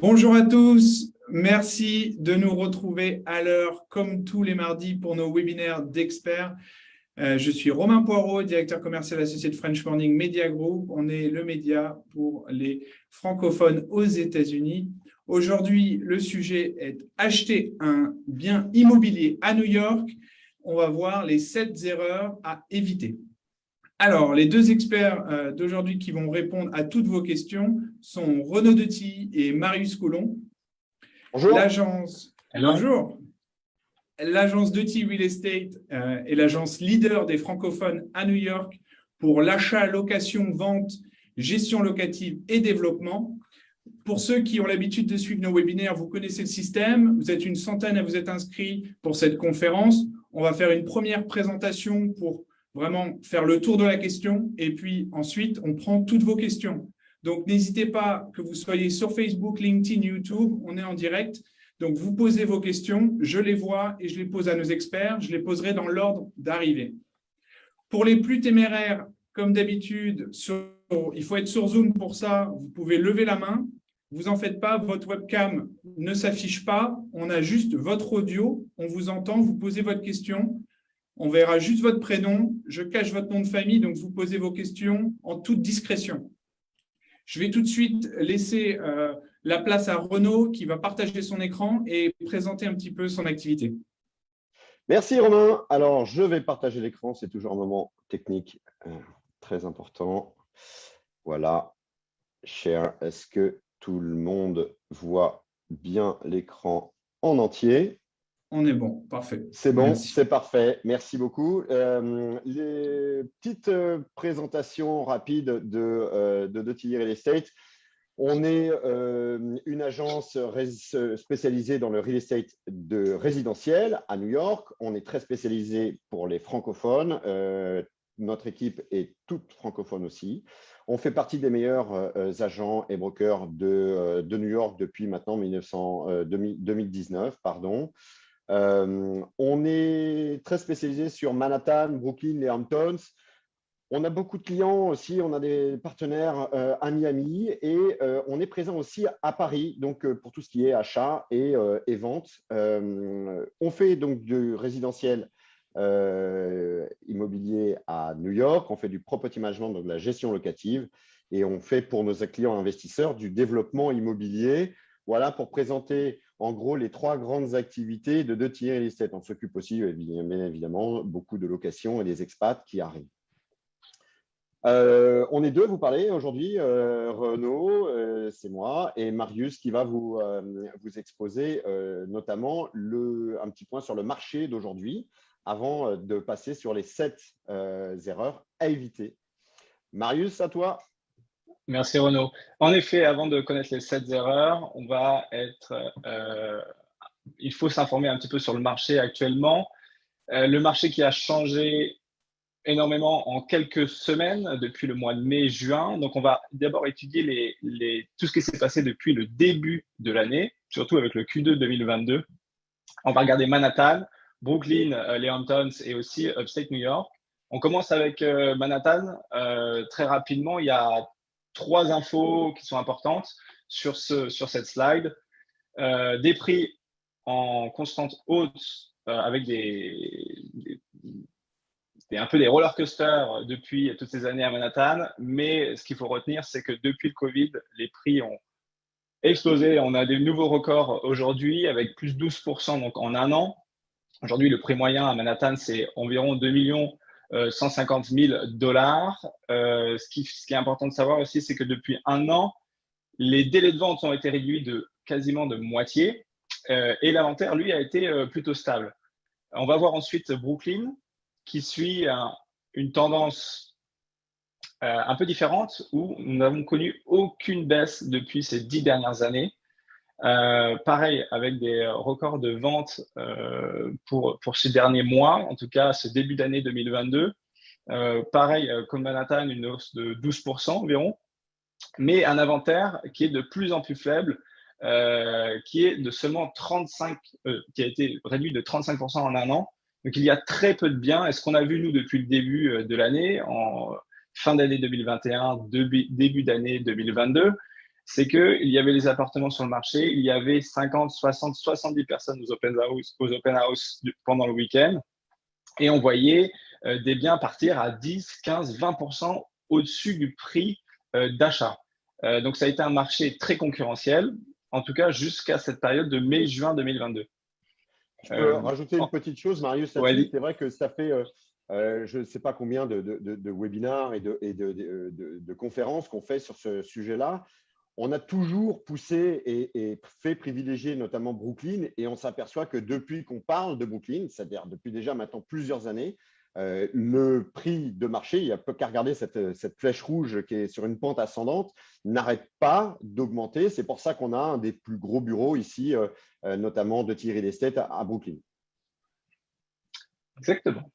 Bonjour à tous, merci de nous retrouver à l'heure comme tous les mardis pour nos webinaires d'experts. Je suis Romain Poirot, directeur commercial associé de French Morning Media Group. On est le média pour les francophones aux États-Unis. Aujourd'hui, le sujet est acheter un bien immobilier à New York. On va voir les 7 erreurs à éviter. Alors, les deux experts d'aujourd'hui qui vont répondre à toutes vos questions sont Renaud Detilly et Marius Coulon. Bonjour. Bonjour. L'agence Detilly Real Estate est l'agence leader des francophones à New York pour l'achat, location, vente, gestion locative et développement. Pour ceux qui ont l'habitude de suivre nos webinaires, vous connaissez le système. Vous êtes une centaine à vous être inscrits pour cette conférence. On va faire une première présentation pour vraiment faire le tour de la question et puis ensuite, on prend toutes vos questions. Donc, n'hésitez pas, que vous soyez sur Facebook, LinkedIn, YouTube, on est en direct. Donc, vous posez vos questions, je les vois et je les pose à nos experts. Je les poserai dans l'ordre d'arrivée. Pour les plus téméraires, comme d'habitude, il faut être sur Zoom pour ça. Vous pouvez lever la main. Vous en faites pas, votre webcam ne s'affiche pas. On a juste votre audio. On vous entend, vous posez votre question. On verra juste votre prénom. Je cache votre nom de famille, donc vous posez vos questions en toute discrétion. Je vais tout de suite laisser la place à Renaud qui va partager son écran et présenter un petit peu son activité. Merci Romain. Alors, je vais partager l'écran. C'est toujours un moment technique très important. Voilà. Share. Est-ce que tout le monde voit bien l'écran en entier? On est bon, parfait. C'est bon, c'est parfait. Merci beaucoup. Les petites présentations rapides de Detilly Real Estate. On est une agence spécialisée dans le real estate de résidentiel à New York. On est très spécialisé pour les francophones. Notre équipe est toute francophone aussi. On fait partie des meilleurs agents et brokers de New York depuis maintenant 2019. On est très spécialisé sur Manhattan, Brooklyn, les Hamptons. On a beaucoup de clients aussi, on a des partenaires à Miami et on est présent aussi à Paris, donc pour tout ce qui est achat et vente. On fait donc du résidentiel immobilier à New York, on fait du property management, donc de la gestion locative, et on fait pour nos clients investisseurs du développement immobilier. Voilà pour présenter en gros les 3 grandes activités de Detilly Real Estate. On s'occupe aussi bien évidemment beaucoup de locations et des expats qui arrivent. On est deux à vous parler aujourd'hui, Renaud, c'est moi, et Marius qui va vous exposer notamment un petit point sur le marché d'aujourd'hui avant de passer sur les 7 erreurs à éviter. Marius, à toi. Merci Renaud. En effet, avant de connaître les 7 erreurs, il faut s'informer un petit peu sur le marché actuellement. Le marché qui a changé énormément en quelques semaines depuis le mois de mai-juin. Donc, on va d'abord étudier tout ce qui s'est passé depuis le début de l'année, surtout avec le Q2 2022. On va regarder Manhattan, Brooklyn, les Hamptons et aussi Upstate New York. On commence avec Manhattan. Très rapidement, il y a 3 infos qui sont importantes sur cette slide. Des prix en constante hausse avec un peu des roller coasters depuis toutes ces années à Manhattan, mais ce qu'il faut retenir, c'est que depuis le Covid, les prix ont explosé. On a des nouveaux records aujourd'hui avec plus 12% donc en un an. Aujourd'hui, le prix moyen à Manhattan, c'est environ 2 150 000 $. Ce qui est important de savoir aussi, c'est que depuis un an, les délais de vente ont été réduits quasiment de moitié et l'inventaire, lui, a été plutôt stable. On va voir ensuite Brooklyn, qui suit une tendance un peu différente où nous n'avons connu aucune baisse depuis ces 10 dernières années. Pareil, avec des records de vente pour ces derniers mois, en tout cas ce début d'année 2022. Pareil, comme Manhattan, une hausse de 12% environ, mais un inventaire qui est de plus en plus faible, qui est de seulement qui a été réduit de 35% en un an. Donc, il y a très peu de biens. Et ce qu'on a vu, nous, depuis le début de l'année, en fin d'année 2021, début d'année 2022, c'est qu'il y avait les appartements sur le marché, il y avait 50, 60, 70 personnes aux open house pendant le week-end, et on voyait des biens partir à 10, 15, 20% au-dessus du prix d'achat. Donc, ça a été un marché très concurrentiel, en tout cas jusqu'à cette période de mai-juin 2022. Je peux rajouter une petite chose, Marius, là-dessus. Ouais, c'est vrai que ça fait, je ne sais pas combien de webinars et de conférences qu'on fait sur ce sujet-là. On a toujours poussé et fait privilégier notamment Brooklyn, et on s'aperçoit que depuis qu'on parle de Brooklyn, c'est-à-dire depuis déjà maintenant plusieurs années, le prix de marché, il n'y a qu'à regarder cette flèche rouge qui est sur une pente ascendante, n'arrête pas d'augmenter. C'est pour ça qu'on a un des plus gros bureaux ici, notamment de Thierry Estate à Brooklyn. Exactement.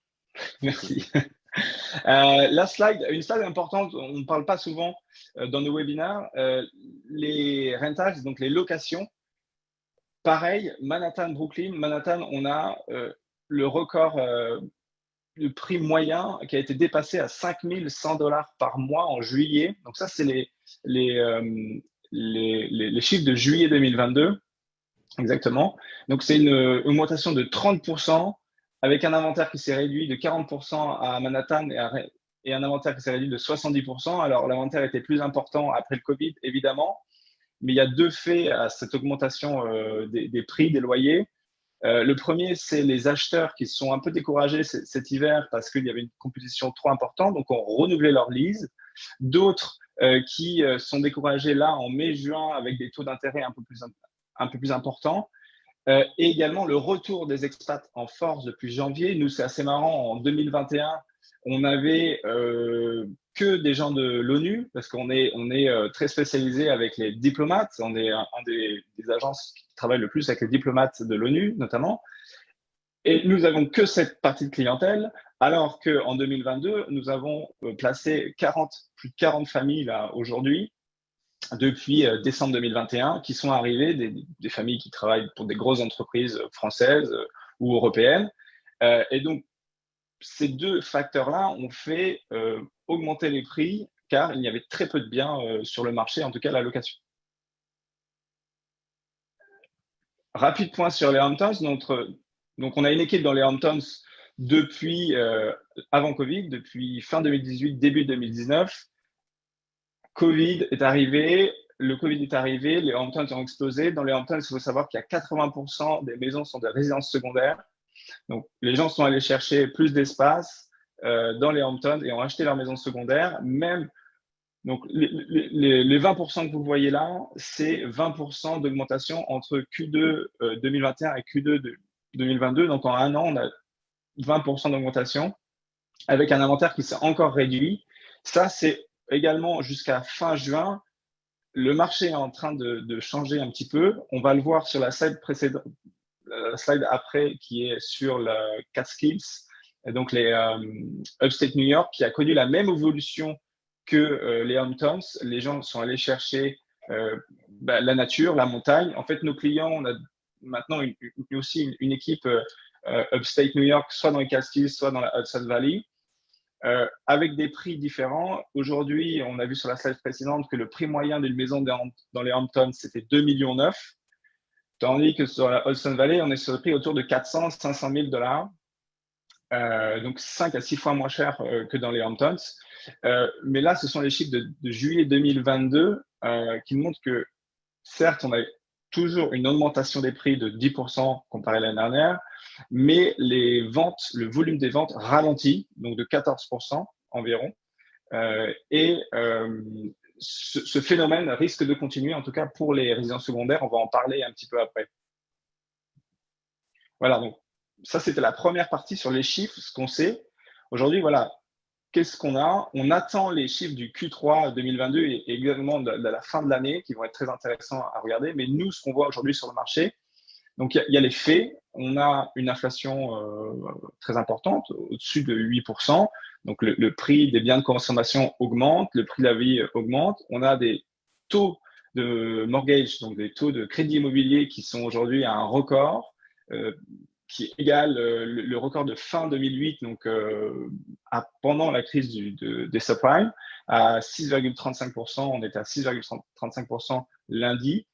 Merci. Une slide importante, on ne parle pas souvent dans nos webinaires, les rentages, donc les locations. Pareil, Manhattan, Brooklyn. Manhattan, on a le record, le prix moyen qui a été dépassé à 5 100 $ par mois en juillet. Donc ça, c'est les chiffres de juillet 2022. Exactement. Donc c'est une augmentation de 30%. Avec un inventaire qui s'est réduit de 40% à Manhattan et un inventaire qui s'est réduit de 70%. Alors, l'inventaire était plus important après le Covid, évidemment, mais il y a deux faits à cette augmentation des prix, des loyers. Le premier, c'est les acheteurs qui se sont un peu découragés cet hiver parce qu'il y avait une compétition trop importante, donc ont renouvelé leur lease. D'autres qui sont découragés là en mai-juin avec des taux d'intérêt un peu plus importants. Et également le retour des expats en force depuis janvier. Nous, c'est assez marrant. En 2021, on n'avait que des gens de l'ONU parce qu'on est très spécialisé avec les diplomates. On est un des agences qui travaillent le plus avec les diplomates de l'ONU, notamment. Et nous avons que cette partie de clientèle, alors qu'en 2022, nous avons placé plus de 40 familles là aujourd'hui, depuis décembre 2021, qui sont arrivées, des familles qui travaillent pour des grosses entreprises françaises ou européennes. Et donc, ces deux facteurs-là ont fait augmenter les prix car il y avait très peu de biens sur le marché, en tout cas la location. Rapide point sur les Hamptons. Donc, on a une équipe dans les Hamptons depuis avant Covid, depuis fin 2018, début 2019. Covid est arrivé, le Covid est arrivé, les Hamptons ont explosé. Dans les Hamptons, il faut savoir qu'il y a 80% des maisons sont des résidences secondaires. Donc, les gens sont allés chercher plus d'espace dans les Hamptons et ont acheté leur maison secondaire. Donc, les 20% que vous voyez là, c'est 20% d'augmentation entre Q2 2021 et Q2 2022. Donc, en un an, on a 20% d'augmentation avec un inventaire qui s'est encore réduit. Ça, c'est également jusqu'à fin juin. Le marché est en train de changer un petit peu. On va le voir sur la slide précédente, la slide après, qui est sur le Catskills, et donc les Upstate New York, qui a connu la même évolution que les Hamptons. Les gens sont allés chercher la nature, la montagne. En fait, nos clients, on a maintenant aussi une équipe Upstate New York, soit dans les Catskills, soit dans la Hudson Valley. Avec des prix différents. Aujourd'hui, on a vu sur la slide précédente que le prix moyen d'une maison dans les Hamptons, c'était 2,9 millions, tandis que sur la Hudson Valley, on est sur le prix autour de 400 500 000 $. Donc 5 à 6 fois moins cher que dans les Hamptons. Mais là, ce sont les chiffres de juillet 2022 qui montrent que, certes, on a toujours une augmentation des prix de 10% comparé à l'année dernière, mais les ventes, le volume des ventes ralentit, donc de 14% environ. Ce phénomène risque de continuer, en tout cas pour les résidences secondaires. On va en parler un petit peu après. Voilà, donc ça, c'était la première partie sur les chiffres, ce qu'on sait. Aujourd'hui, voilà, qu'est-ce qu'on a? On attend les chiffres du Q3 2022 et également de la fin de l'année qui vont être très intéressants à regarder. Mais nous, ce qu'on voit aujourd'hui sur le marché, donc il y a les faits. On a une inflation très importante, au-dessus de 8%. Donc le prix des biens de consommation augmente, le prix de la vie augmente. On a des taux de mortgage, donc des taux de crédit immobilier qui sont aujourd'hui à un record. qui égale le record de fin 2008, donc pendant la crise des subprimes, à 6,35%. On était à 6,35% lundi.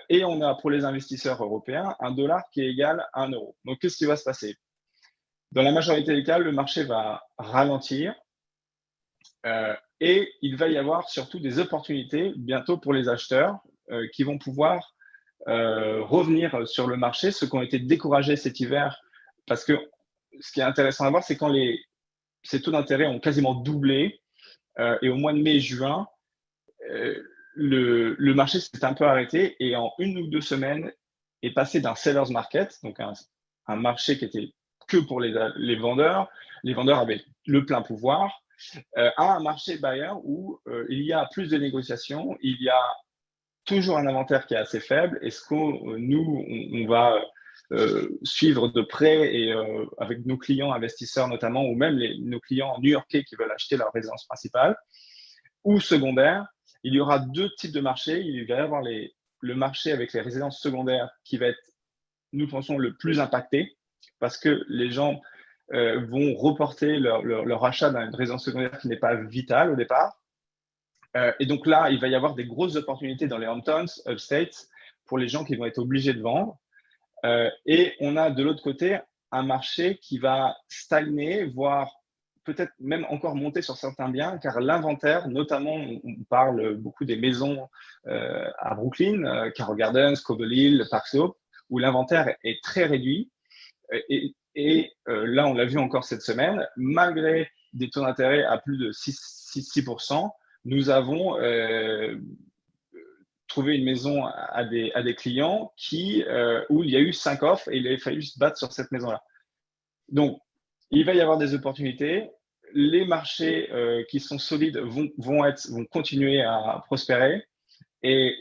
Et on a pour les investisseurs européens un dollar qui est égal à 1 euro. Donc, qu'est-ce qui va se passer? Dans la majorité des cas, le marché va ralentir et il va y avoir surtout des opportunités bientôt pour les acheteurs qui vont pouvoir revenir sur le marché, ceux qui ont été découragés cet hiver, parce que ce qui est intéressant à voir, c'est quand ces taux d'intérêt ont quasiment doublé et au mois de mai et juin, le marché s'est un peu arrêté et en 1 ou 2 semaines est passé d'un seller's market, donc un marché qui était que pour les vendeurs. Les vendeurs avaient le plein pouvoir, à un marché buyer où il y a plus de négociations, il y a toujours un inventaire qui est assez faible. Et ce qu'on nous, on va suivre de près et avec nos clients investisseurs notamment, ou même nos clients new-yorkais qui veulent acheter leur résidence principale ou secondaire, il y aura 2 types de marchés. Il va y avoir le marché avec les résidences secondaires qui va être, nous pensons, le plus impacté parce que les gens vont reporter leur achat d'une résidence secondaire qui n'est pas vitale au départ. Et donc là, il va y avoir des grosses opportunités dans les Hamptons, Upstate, pour les gens qui vont être obligés de vendre. Et on a de l'autre côté un marché qui va stagner, voire peut-être même encore monter sur certains biens, car l'inventaire, notamment, on parle beaucoup des maisons à Brooklyn, Carroll Gardens, Cobble Hill, Park Slope, où l'inventaire est très réduit. Et là, on l'a vu encore cette semaine, malgré des taux d'intérêt à plus de 6%, nous avons trouvé une maison à des clients où il y a eu 5 offres et il a fallu se battre sur cette maison-là. Donc, il va y avoir des opportunités. Les marchés qui sont solides vont continuer à prospérer. Et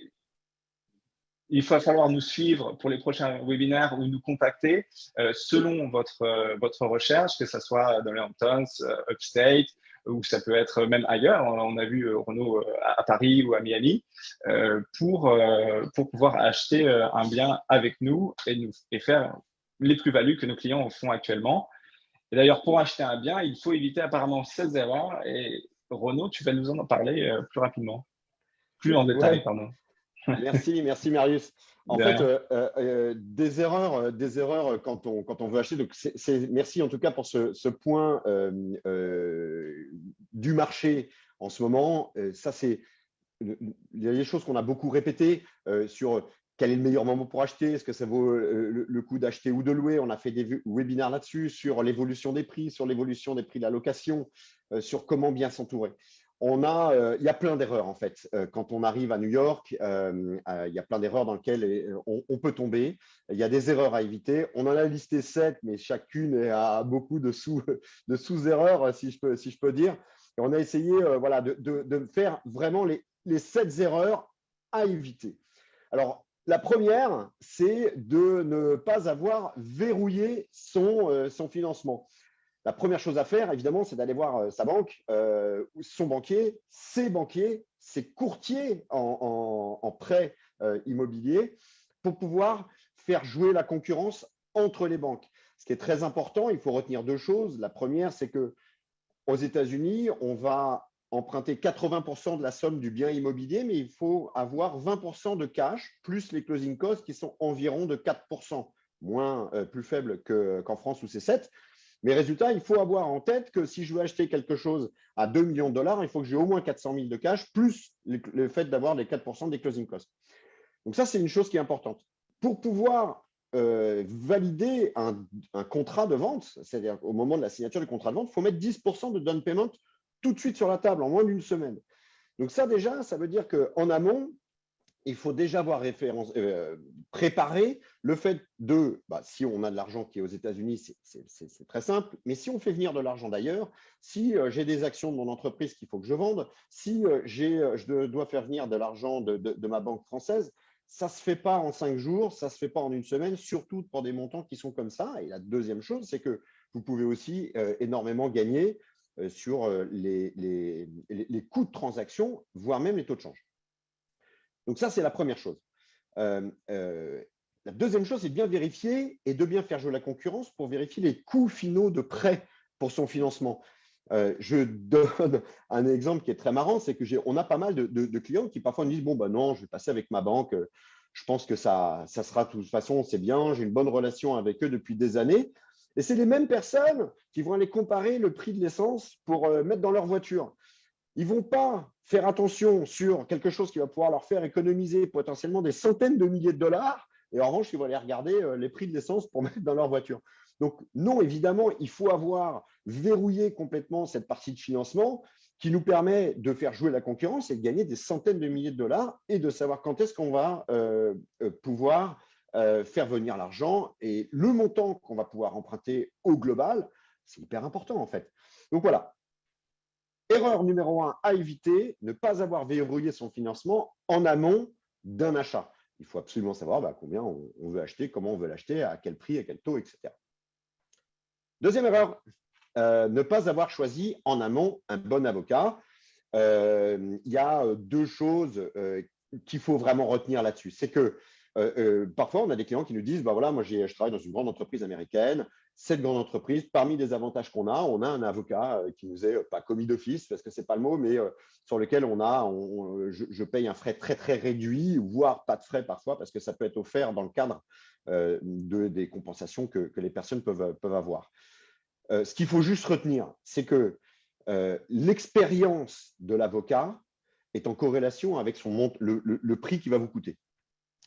il va falloir nous suivre pour les prochains webinaires ou nous contacter selon votre recherche, que ce soit dans les Hamptons, Upstate, ou ça peut être même ailleurs. On a vu Renaud à Paris ou à Miami, pour pouvoir acheter un bien avec nous et faire les plus-values que nos clients font actuellement. Et d'ailleurs, pour acheter un bien, il faut éviter apparemment 16 erreurs. Et Renaud, tu vas nous en parler plus rapidement, plus en détail, Ouais. pardon. Merci Marius. En fait, des erreurs quand on veut acheter. Donc, merci en tout cas pour ce point du marché en ce moment. Ça, il y a des choses qu'on a beaucoup répétées sur quel est le meilleur moment pour acheter, est-ce que ça vaut le coup d'acheter ou de louer. On a fait des webinaires là-dessus, sur l'évolution des prix, sur l'évolution des prix de la location, sur comment bien s'entourer. Il y a plein d'erreurs en fait. Quand on arrive à New York, il y a plein d'erreurs dans lesquelles on peut tomber. Il y a des erreurs à éviter. On en a listé 7, mais chacune a beaucoup de sous-erreurs, si je peux dire. Et on a essayé voilà, de faire vraiment les 7 erreurs à éviter. Alors, la première, c'est de ne pas avoir verrouillé son financement. La première chose à faire, évidemment, c'est d'aller voir sa banque, son banquier, ses banquiers, ses courtiers en prêt immobilier pour pouvoir faire jouer la concurrence entre les banques. Ce qui est très important, il faut retenir 2 choses. La première, c'est qu'aux États-Unis, on va emprunter 80% de la somme du bien immobilier, mais il faut avoir 20% de cash, plus les closing costs qui sont environ de 4%, plus faible qu'en France où c'est 7%. Mais résultat, il faut avoir en tête que si je veux acheter quelque chose à 2 millions de dollars, il faut que j'ai au moins 400 000 de cash, plus le fait d'avoir les 4% des closing costs. Donc ça, c'est une chose qui est importante. Pour pouvoir valider un contrat de vente, c'est-à-dire au moment de la signature du contrat de vente, il faut mettre 10% de down payment tout de suite sur la table, en moins d'une semaine. Donc ça, déjà, ça veut dire qu'en amont, il faut déjà avoir préparé le fait si on a de l'argent qui est aux États-Unis, c'est très simple, mais si on fait venir de l'argent d'ailleurs, si j'ai des actions de mon entreprise qu'il faut que je vende, si je dois faire venir de l'argent de ma banque française, ça ne se fait pas en 5 jours, ça ne se fait pas en une semaine, surtout pour des montants qui sont comme ça. Et la deuxième chose, c'est que vous pouvez aussi énormément gagner sur les coûts de transaction, voire même les taux de change. Donc ça, c'est la première chose. La deuxième chose, c'est de bien vérifier et de bien faire jouer la concurrence pour vérifier les coûts finaux de prêt pour son financement. Je donne un exemple qui est très marrant, c'est qu'on a pas mal de clients qui parfois nous disent « Bon, ben non, je vais passer avec ma banque, je pense que ça sera de toute façon, c'est bien, j'ai une bonne relation avec eux depuis des années. » Et c'est les mêmes personnes qui vont aller comparer le prix de l'essence pour mettre dans leur voiture. Ils ne vont pas faire attention sur quelque chose qui va pouvoir leur faire économiser potentiellement des centaines de milliers de dollars. Et en revanche, ils vont aller regarder les prix de l'essence pour mettre dans leur voiture. Donc, non, évidemment, il faut avoir verrouillé complètement cette partie de financement qui nous permet de faire jouer la concurrence et de gagner des centaines de milliers de dollars et de savoir quand est-ce qu'on va pouvoir faire venir l'argent. Et le montant qu'on va pouvoir emprunter au global, c'est hyper important en fait. Donc voilà. Erreur numéro 1 à éviter, ne pas avoir verrouillé son financement en amont d'un achat. Il faut absolument savoir combien on veut acheter, comment on veut l'acheter, à quel prix, à quel taux, etc. Deuxième erreur, ne pas avoir choisi en amont un bon avocat. Il y a deux choses qu'il faut vraiment retenir là-dessus. C'est que parfois, on a des clients qui nous disent, voilà, moi, je travaille dans une grande entreprise américaine. Cette grande entreprise, parmi les avantages qu'on a, on a un avocat qui nous est pas commis d'office, parce que ce n'est pas le mot, mais sur lequel je paye un frais très, très réduit, voire pas de frais parfois, parce que ça peut être offert dans le cadre des compensations que les personnes peuvent avoir. Ce qu'il faut juste retenir, c'est que l'expérience de l'avocat est en corrélation avec le prix qu'il va vous coûter.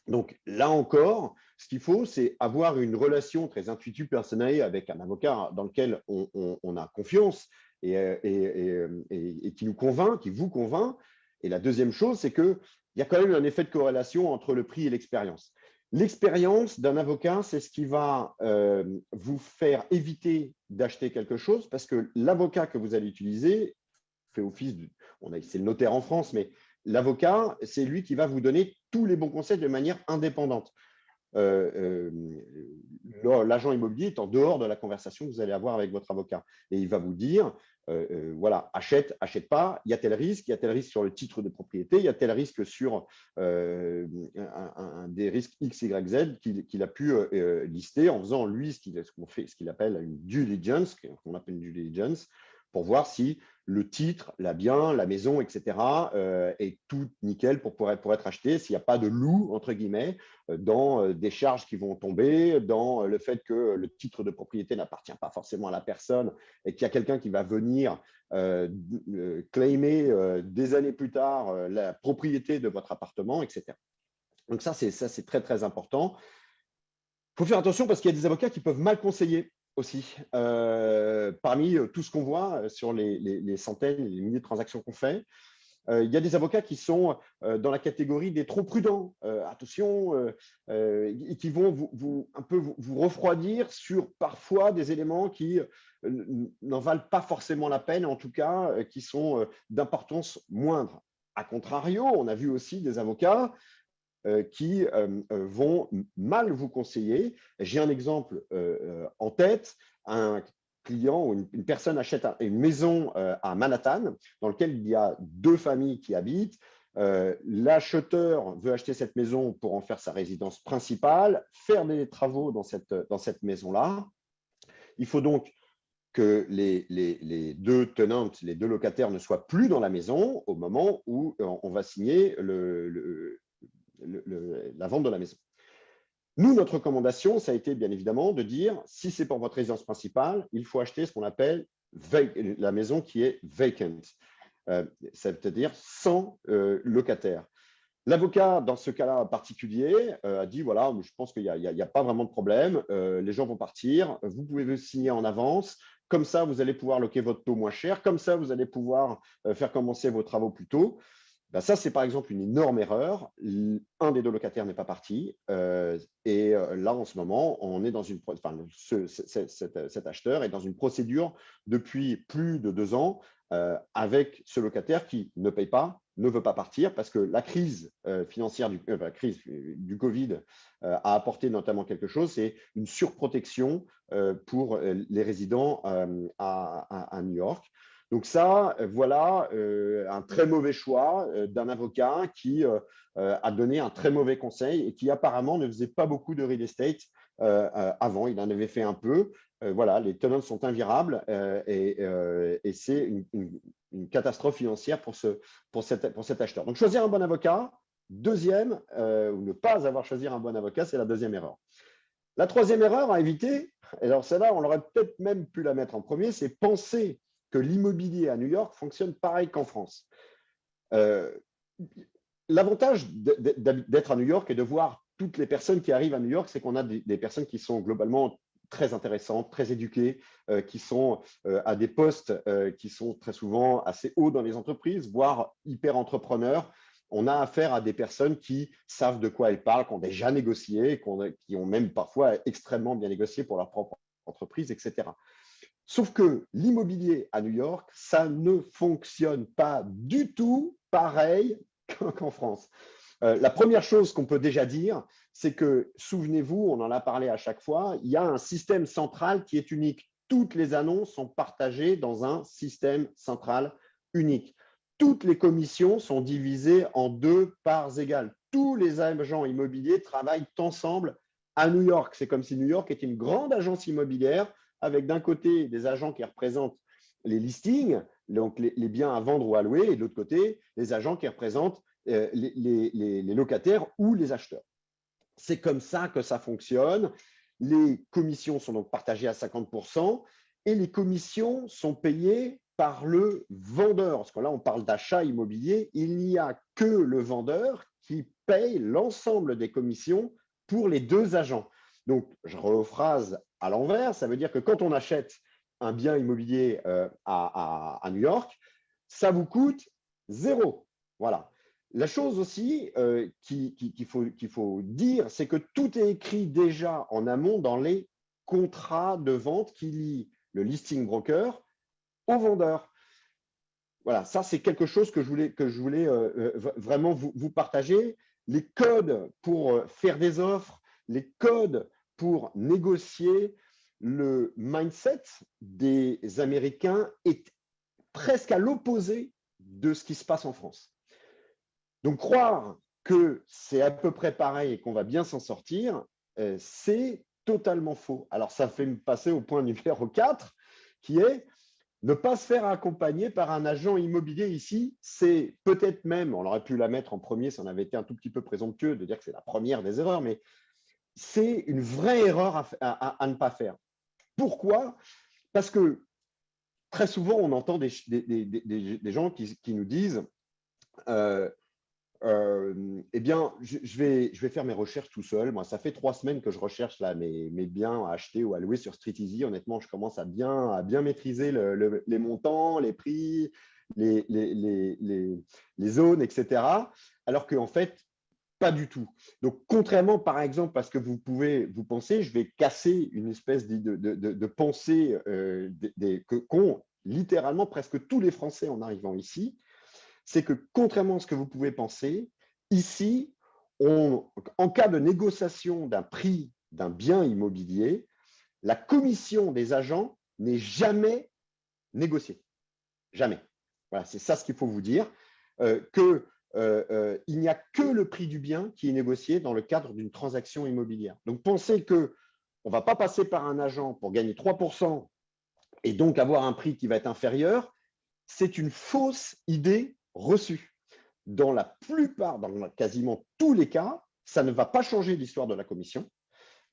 Donc là encore, ce qu'il faut, c'est avoir une relation très intuitive, personnelle avec un avocat dans lequel on a confiance et qui nous convainc, qui vous convainc. Et la deuxième chose, c'est qu'il y a quand même un effet de corrélation entre le prix et l'expérience. L'expérience d'un avocat, c'est ce qui va vous faire éviter d'acheter quelque chose parce que l'avocat que vous allez utiliser fait office c'est le notaire en France, mais l'avocat, c'est lui qui va vous donner tous les bons conseils de manière indépendante. L'agent immobilier est en dehors de la conversation que vous allez avoir avec votre avocat. Et il va vous dire, voilà, achète, achète pas, il y a tel risque sur le titre de propriété, il y a tel risque sur des risques X, Y, Z qu'il a pu lister en faisant, lui, ce qu'il appelle une due diligence, qu'on appelle une due diligence, pour voir si le titre, la bien, la maison, etc. Est tout nickel pour être acheté, s'il n'y a pas de loup, entre guillemets, dans des charges qui vont tomber, dans le fait que le titre de propriété n'appartient pas forcément à la personne et qu'il y a quelqu'un qui va venir claimer des années plus tard la propriété de votre appartement, etc. Donc ça, c'est très, très important. Il faut faire attention parce qu'il y a des avocats qui peuvent mal conseiller aussi. Parmi tout ce qu'on voit sur les centaines, les milliers de transactions qu'on fait, il y a des avocats qui sont dans la catégorie des trop prudents. Attention, et qui vont un peu vous refroidir sur parfois des éléments qui n'en valent pas forcément la peine, en tout cas, qui sont d'importance moindre. A contrario, on a vu aussi des avocats qui vont mal vous conseiller. J'ai un exemple en tête, un client ou une personne achète une maison à Manhattan dans laquelle il y a deux familles qui habitent. L'acheteur veut acheter cette maison pour en faire sa résidence principale, faire des travaux dans cette maison-là. Il faut donc que les deux tenants, les deux locataires ne soient plus dans la maison au moment où on va signer la vente de la maison. Nous, notre recommandation, ça a été bien évidemment de dire, si c'est pour votre résidence principale, il faut acheter ce qu'on appelle la maison qui est vacant, c'est-à-dire sans locataire. L'avocat, dans ce cas-là particulier, a dit, voilà, je pense qu'il n'y a pas vraiment de problème, les gens vont partir, vous pouvez signer en avance, comme ça, vous allez pouvoir loquer votre taux moins cher, comme ça, vous allez pouvoir faire commencer vos travaux plus tôt. Ça, c'est par exemple une énorme erreur. Un des deux locataires n'est pas parti. Et là, en ce moment, on est dans cet acheteur est dans une procédure depuis plus de 2 ans avec ce locataire qui ne paye pas, ne veut pas partir parce que la crise financière, la crise du Covid a apporté notamment quelque chose, c'est une surprotection pour les résidents à New York. Donc ça, voilà un très mauvais choix d'un avocat qui a donné un très mauvais conseil et qui apparemment ne faisait pas beaucoup de real estate avant. Il en avait fait un peu. Voilà, les tenants sont invirables et c'est une catastrophe financière pour cet acheteur. Donc, choisir un bon avocat. Deuxième, ou ne pas avoir choisi un bon avocat, c'est la deuxième erreur. La troisième erreur à éviter, et alors celle-là, on aurait peut-être même pu la mettre en premier, c'est penser que l'immobilier à New York fonctionne pareil qu'en France. L'avantage d'être à New York et de voir toutes les personnes qui arrivent à New York, c'est qu'on a des personnes qui sont globalement très intéressantes, très éduquées, qui sont à des postes qui sont très souvent assez hauts dans les entreprises, voire hyper entrepreneurs. On a affaire à des personnes qui savent de quoi elles parlent, qui ont déjà négocié, qui ont même parfois extrêmement bien négocié pour leur propre entreprise, etc. Sauf que l'immobilier à New York, ça ne fonctionne pas du tout pareil qu'en France. La première chose qu'on peut déjà dire, c'est que, souvenez-vous, on en a parlé à chaque fois, il y a un système central qui est unique. Toutes les annonces sont partagées dans un système central unique. Toutes les commissions sont divisées en 2 parts égales. Tous les agents immobiliers travaillent ensemble à New York. C'est comme si New York était une grande agence immobilière avec d'un côté des agents qui représentent les listings, donc les biens à vendre ou à louer, et de l'autre côté, les agents qui représentent les locataires ou les acheteurs. C'est comme ça que ça fonctionne. Les commissions sont donc partagées à 50% et les commissions sont payées par le vendeur. Parce que là, on parle d'achat immobilier. Il n'y a que le vendeur qui paye l'ensemble des commissions pour les 2 agents. Donc, je rephrase à l'envers. Ça veut dire que quand on achète un bien immobilier à New York, ça vous coûte 0. Voilà. La chose aussi qu'il faut dire, c'est que tout est écrit déjà en amont dans les contrats de vente qui lient le listing broker au vendeur. Voilà, ça c'est quelque chose que je voulais vraiment vous partager. Les codes pour faire des offres, les codes pour négocier, le mindset des Américains est presque à l'opposé de ce qui se passe en France. Donc, croire que c'est à peu près pareil et qu'on va bien s'en sortir, c'est totalement faux. Alors, ça fait me passer au point numéro 4, qui est ne pas se faire accompagner par un agent immobilier ici. C'est peut-être même, on aurait pu la mettre en premier si on avait été un tout petit peu présomptueux de dire que c'est la première des erreurs, mais c'est une vraie erreur à ne pas faire. Pourquoi? Parce que très souvent, on entend des gens qui nous disent eh bien, je vais faire mes recherches tout seul. Moi, ça fait 3 semaines que je recherche là, mes biens à acheter ou à louer sur StreetEasy. Honnêtement, je commence à bien maîtriser les montants, les prix, les zones, etc. Alors qu'en fait, pas du tout. Donc, contrairement, par exemple, parce que vous penser, je vais casser une espèce de pensée qu'ont littéralement presque tous les Français en arrivant ici, c'est que contrairement à ce que vous pouvez penser, ici, en cas de négociation d'un prix d'un bien immobilier, la commission des agents n'est jamais négociée. Jamais. Voilà, c'est ça ce qu'il faut vous dire, qu'il n'y a que le prix du bien qui est négocié dans le cadre d'une transaction immobilière. Donc, pensez qu'on ne va pas passer par un agent pour gagner 3% et donc avoir un prix qui va être inférieur, c'est une fausse idée reçue. Dans la plupart, dans quasiment tous les cas, ça ne va pas changer l'histoire de la commission.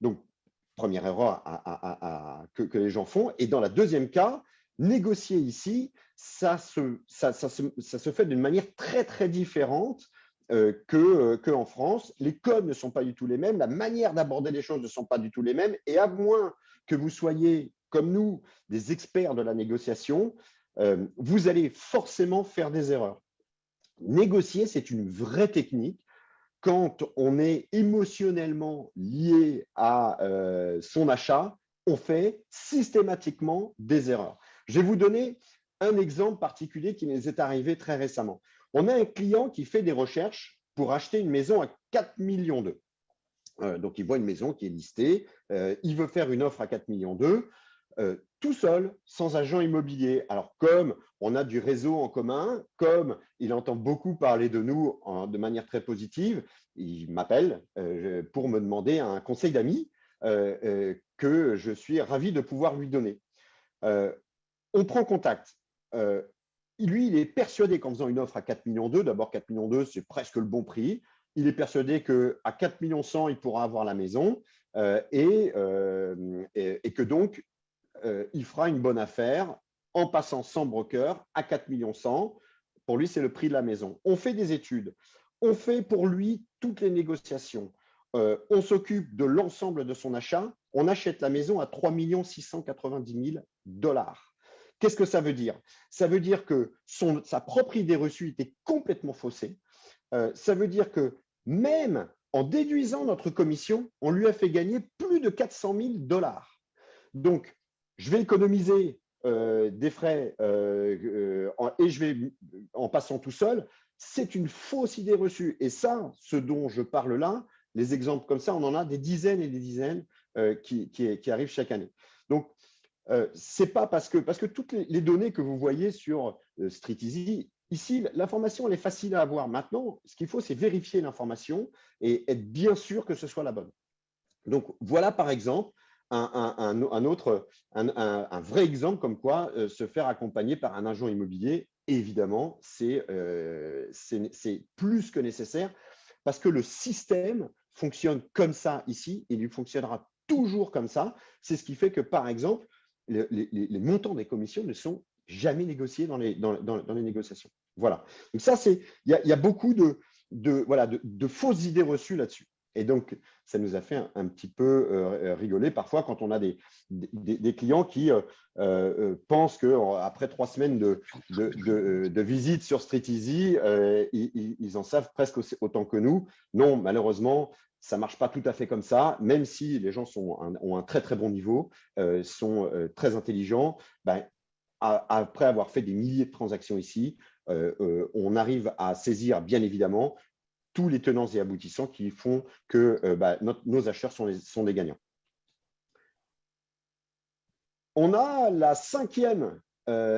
Donc, première erreur que les gens font. Et dans la deuxième cas, négocier ici, ça se fait d'une manière très, très différente qu'en France. Les codes ne sont pas du tout les mêmes, la manière d'aborder les choses ne sont pas du tout les mêmes. Et à moins que vous soyez, comme nous, des experts de la négociation, vous allez forcément faire des erreurs. Négocier, c'est une vraie technique. Quand on est émotionnellement lié à son achat, on fait systématiquement des erreurs. Je vais vous donner un exemple particulier qui nous est arrivé très récemment. On a un client qui fait des recherches pour acheter une maison à 4,2 millions. Donc, il voit une maison qui est listée, il veut faire une offre à 4,2 millions. tout seul, sans agent immobilier. Alors, comme on a du réseau en commun, comme il entend beaucoup parler de nous de manière très positive, il m'appelle pour me demander un conseil d'amis que je suis ravi de pouvoir lui donner. On prend contact. Lui, il est persuadé qu'en faisant une offre à 4,2 millions, d'abord 4,2 millions, c'est presque le bon prix. Il est persuadé qu'à 4,1 millions, il pourra avoir la maison et que donc, il fera une bonne affaire en passant sans broker à 4,1 millions. Pour lui, c'est le prix de la maison. On fait des études. On fait pour lui toutes les négociations. On s'occupe de l'ensemble de son achat. On achète la maison à 3 690 000 $. Qu'est-ce que ça veut dire? Ça veut dire que sa propre idée reçue était complètement faussée. Ça veut dire que même en déduisant notre commission, on lui a fait gagner plus de 400 000 $. Donc, je vais économiser des frais et je vais en passant tout seul. C'est une fausse idée reçue. Et ça, ce dont je parle là, les exemples comme ça, on en a des dizaines et des dizaines qui arrivent chaque année. Donc, c'est pas parce que toutes les données que vous voyez sur StreetEasy, ici, l'information, elle est facile à avoir. Maintenant, ce qu'il faut, c'est vérifier l'information et être bien sûr que ce soit la bonne. Donc, voilà, par exemple, un vrai exemple comme quoi se faire accompagner par un agent immobilier, évidemment, c'est plus que nécessaire parce que le système fonctionne comme ça ici et il fonctionnera toujours comme ça. C'est ce qui fait que, par exemple, les montants des commissions ne sont jamais négociés dans les négociations. Voilà. Donc ça, il y a beaucoup de fausses idées reçues là-dessus. Et donc, ça nous a fait un petit peu rigoler parfois quand on a des clients qui pensent qu'après 3 semaines de visite sur StreetEasy, ils en savent presque autant que nous. Non, malheureusement, ça ne marche pas tout à fait comme ça, même si les gens ont un très, très bon niveau, sont très intelligents. Ben, après avoir fait des milliers de transactions ici, on arrive à saisir, bien évidemment, tous les tenants et aboutissants qui font que nos acheteurs sont des gagnants. On a la 5e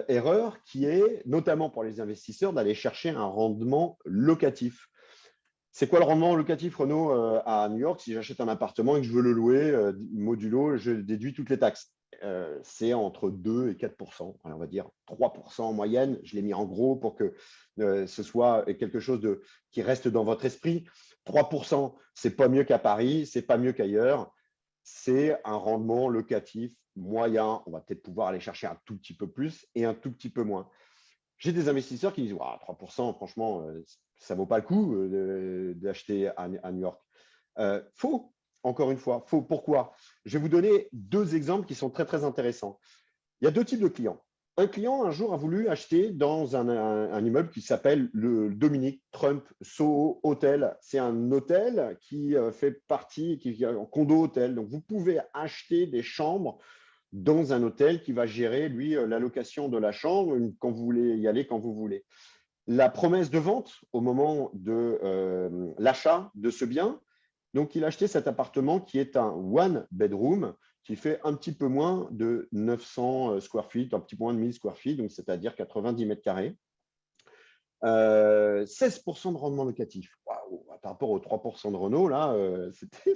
erreur qui est, notamment pour les investisseurs, d'aller chercher un rendement locatif. C'est quoi le rendement locatif, Renaud, à New York? Si j'achète un appartement et que je veux le louer modulo, je déduis toutes les taxes. C'est entre 2 et 4%, on va dire 3% en moyenne. Je l'ai mis en gros pour que ce soit quelque chose qui reste dans votre esprit. 3%, ce n'est pas mieux qu'à Paris, ce n'est pas mieux qu'ailleurs. C'est un rendement locatif moyen. On va peut-être pouvoir aller chercher un tout petit peu plus et un tout petit peu moins. J'ai des investisseurs qui disent 3%, franchement, ça ne vaut pas le coup d'acheter à New York. Faux, encore une fois. Faux. Pourquoi? Je vais vous donner 2 exemples qui sont très, très intéressants. Il y a 2 types de clients. Un client, un jour, a voulu acheter dans un immeuble qui s'appelle le Dominic Trump Soho Hotel. C'est un hôtel qui fait partie, qui est un condo hôtel. Donc, vous pouvez acheter des chambres dans un hôtel qui va gérer, lui, la location de la chambre quand vous voulez y aller, quand vous voulez. La promesse de vente au moment de l'achat de ce bien, donc il a acheté cet appartement qui est un one bedroom qui fait un petit peu moins de 900 square feet, un petit peu moins de 1000 square feet, donc c'est-à-dire 90 mètres carrés. 16% de rendement locatif. Wow, par rapport aux 3% de Renault, là,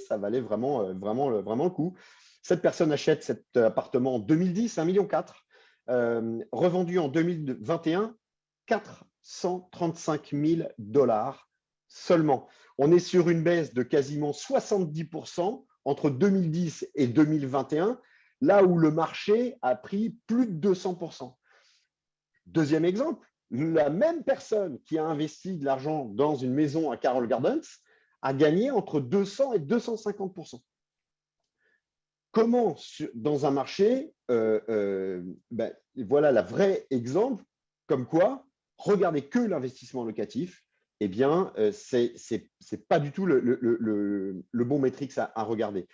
ça valait vraiment le coup. Cette personne achète cet appartement en 2010, 1,4 million, revendu en 2021, 435 000 $ seulement. On est sur une baisse de quasiment 70% entre 2010 et 2021, là où le marché a pris plus de 200%. Deuxième exemple, la même personne qui a investi de l'argent dans une maison à Carroll Gardens a gagné entre 200 et 250%. Comment, dans un marché, voilà le vrai exemple, comme quoi, regardez que l'investissement locatif, eh bien, c'est pas du tout le bon métrique à regarder.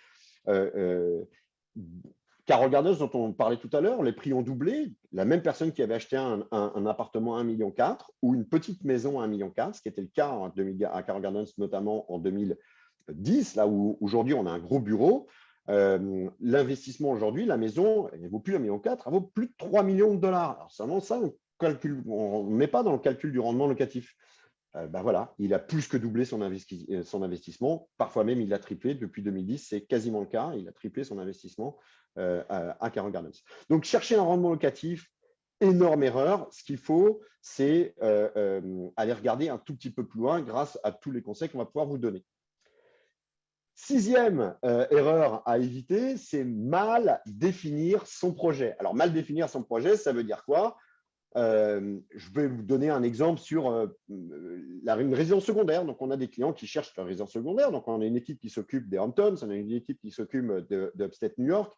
Carroll Gardens, dont on parlait tout à l'heure, les prix ont doublé. La même personne qui avait acheté un appartement à 1,4 million ou une petite maison à 1,4 million, ce qui était le cas à Carroll Gardens, notamment en 2010, là où aujourd'hui on a un gros bureau, L'investissement aujourd'hui, la maison, elle ne vaut plus 1,4 million, elle vaut plus de 3 millions de dollars. Alors seulement ça, on ne met pas dans le calcul du rendement locatif. Voilà, il a plus que doublé son investissement. Parfois même, il a triplé. Depuis 2010, c'est quasiment le cas. Il a triplé son investissement à Carroll Gardens. Donc, chercher un rendement locatif, énorme erreur. Ce qu'il faut, c'est aller regarder un tout petit peu plus loin grâce à tous les conseils qu'on va pouvoir vous donner. Sixième erreur à éviter, c'est mal définir son projet. Alors, mal définir son projet, ça veut dire quoi? Je vais vous donner un exemple sur une résidence secondaire. Donc, on a des clients qui cherchent la résidence secondaire. Donc, on a une équipe qui s'occupe des Hamptons, on a une équipe qui s'occupe d'Upstate New York,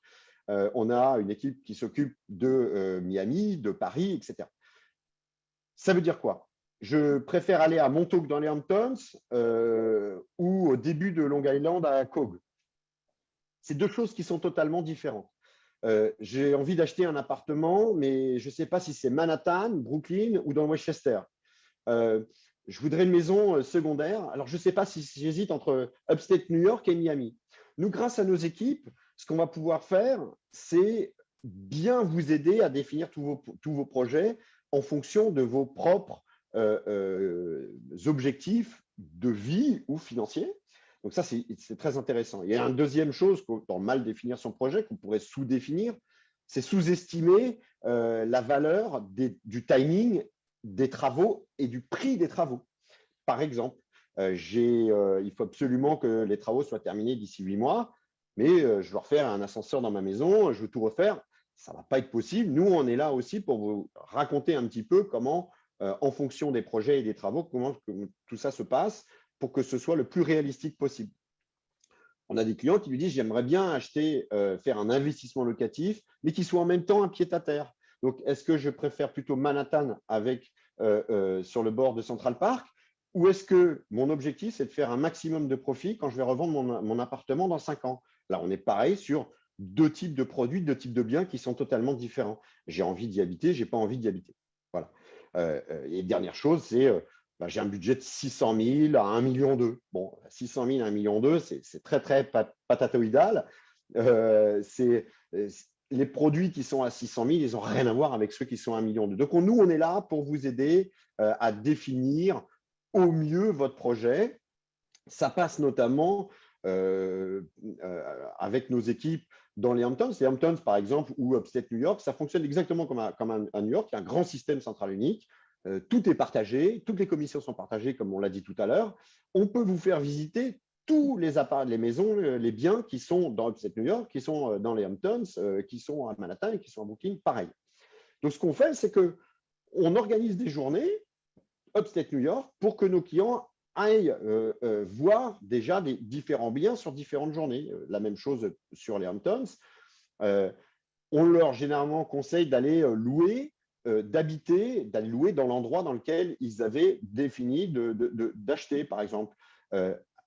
on a une équipe qui s'occupe de Miami, de Paris, etc. Ça veut dire quoi? Je préfère aller à Montauk dans les Hamptons ou au début de Long Island à Cog. C'est deux choses qui sont totalement différentes. J'ai envie d'acheter un appartement, mais je ne sais pas si c'est Manhattan, Brooklyn ou dans Westchester. Je voudrais une maison secondaire. Alors, je ne sais pas si j'hésite entre Upstate New York et Miami. Nous, grâce à nos équipes, ce qu'on va pouvoir faire, c'est bien vous aider à définir tous vos projets en fonction de vos propres objectifs de vie ou financiers. Donc ça, c'est très intéressant. Il y a une deuxième chose, dans mal définir son projet, qu'on pourrait sous-définir, c'est sous-estimer la valeur du timing des travaux et du prix des travaux. Par exemple, il faut absolument que les travaux soient terminés d'ici 8 mois, mais je veux refaire un ascenseur dans ma maison, je veux tout refaire. Ça ne va pas être possible. Nous, on est là aussi pour vous raconter un petit peu comment, en fonction des projets et des travaux, comment tout ça se passe, pour que ce soit le plus réalistique possible. On a des clients qui lui disent « J'aimerais bien acheter, faire un investissement locatif, mais qui soit en même temps un pied-à-terre. Donc, est-ce que je préfère plutôt Manhattan sur le bord de Central Park ou est-ce que mon objectif, c'est de faire un maximum de profit quand je vais revendre mon appartement dans 5 ans ?» Là, on est pareil sur deux types de produits, deux types de biens qui sont totalement différents. J'ai envie d'y habiter, je n'ai pas envie d'y habiter. Voilà. Et dernière chose, c'est… j'ai un budget de 600 000 à 1,2 million. Bon, 600 000 à 1,2 million, c'est très, très patatoïdal. Les produits qui sont à 600 000, ils n'ont rien à voir avec ceux qui sont à 1,2 million. Donc, nous, on est là pour vous aider à définir au mieux votre projet. Ça passe notamment avec nos équipes dans les Hamptons. Les Hamptons, par exemple, ou Upstate New York, ça fonctionne exactement comme à New York. Il y a un grand système central unique. Tout est partagé, toutes les commissions sont partagées, comme on l'a dit tout à l'heure. On peut vous faire visiter tous les maisons, les biens qui sont dans Upstate New York, qui sont dans les Hamptons, qui sont à Manhattan et qui sont à Brooklyn, pareil. Donc, ce qu'on fait, c'est qu'on organise des journées Upstate New York pour que nos clients aillent voir déjà des différents biens sur différentes journées. La même chose sur les Hamptons. On leur généralement conseille d'aller louer, d'aller louer dans l'endroit dans lequel ils avaient défini d'acheter, par exemple.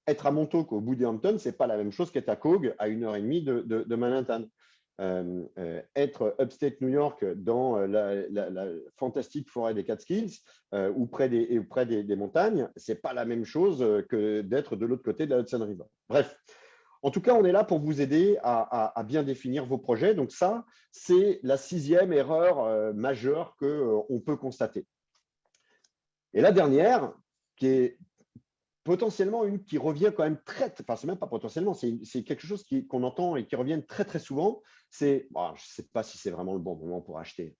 Être à Montauk au bout des Hamptons, ce n'est pas la même chose qu'être à Cog à 1h30 de Manhattan. Être Upstate New York dans la fantastique forêt des Catskills ou près des montagnes, ce n'est pas la même chose que d'être de l'autre côté de la Hudson River. Bref. En tout cas, on est là pour vous aider à bien définir vos projets. Donc ça, c'est la 6e erreur majeure qu'on peut constater. Et la dernière, qui est potentiellement une qui revient quand même enfin, c'est même pas potentiellement, c'est quelque chose qu'on entend et qui revient très, très souvent. C'est, je ne sais pas si c'est vraiment le bon moment pour acheter.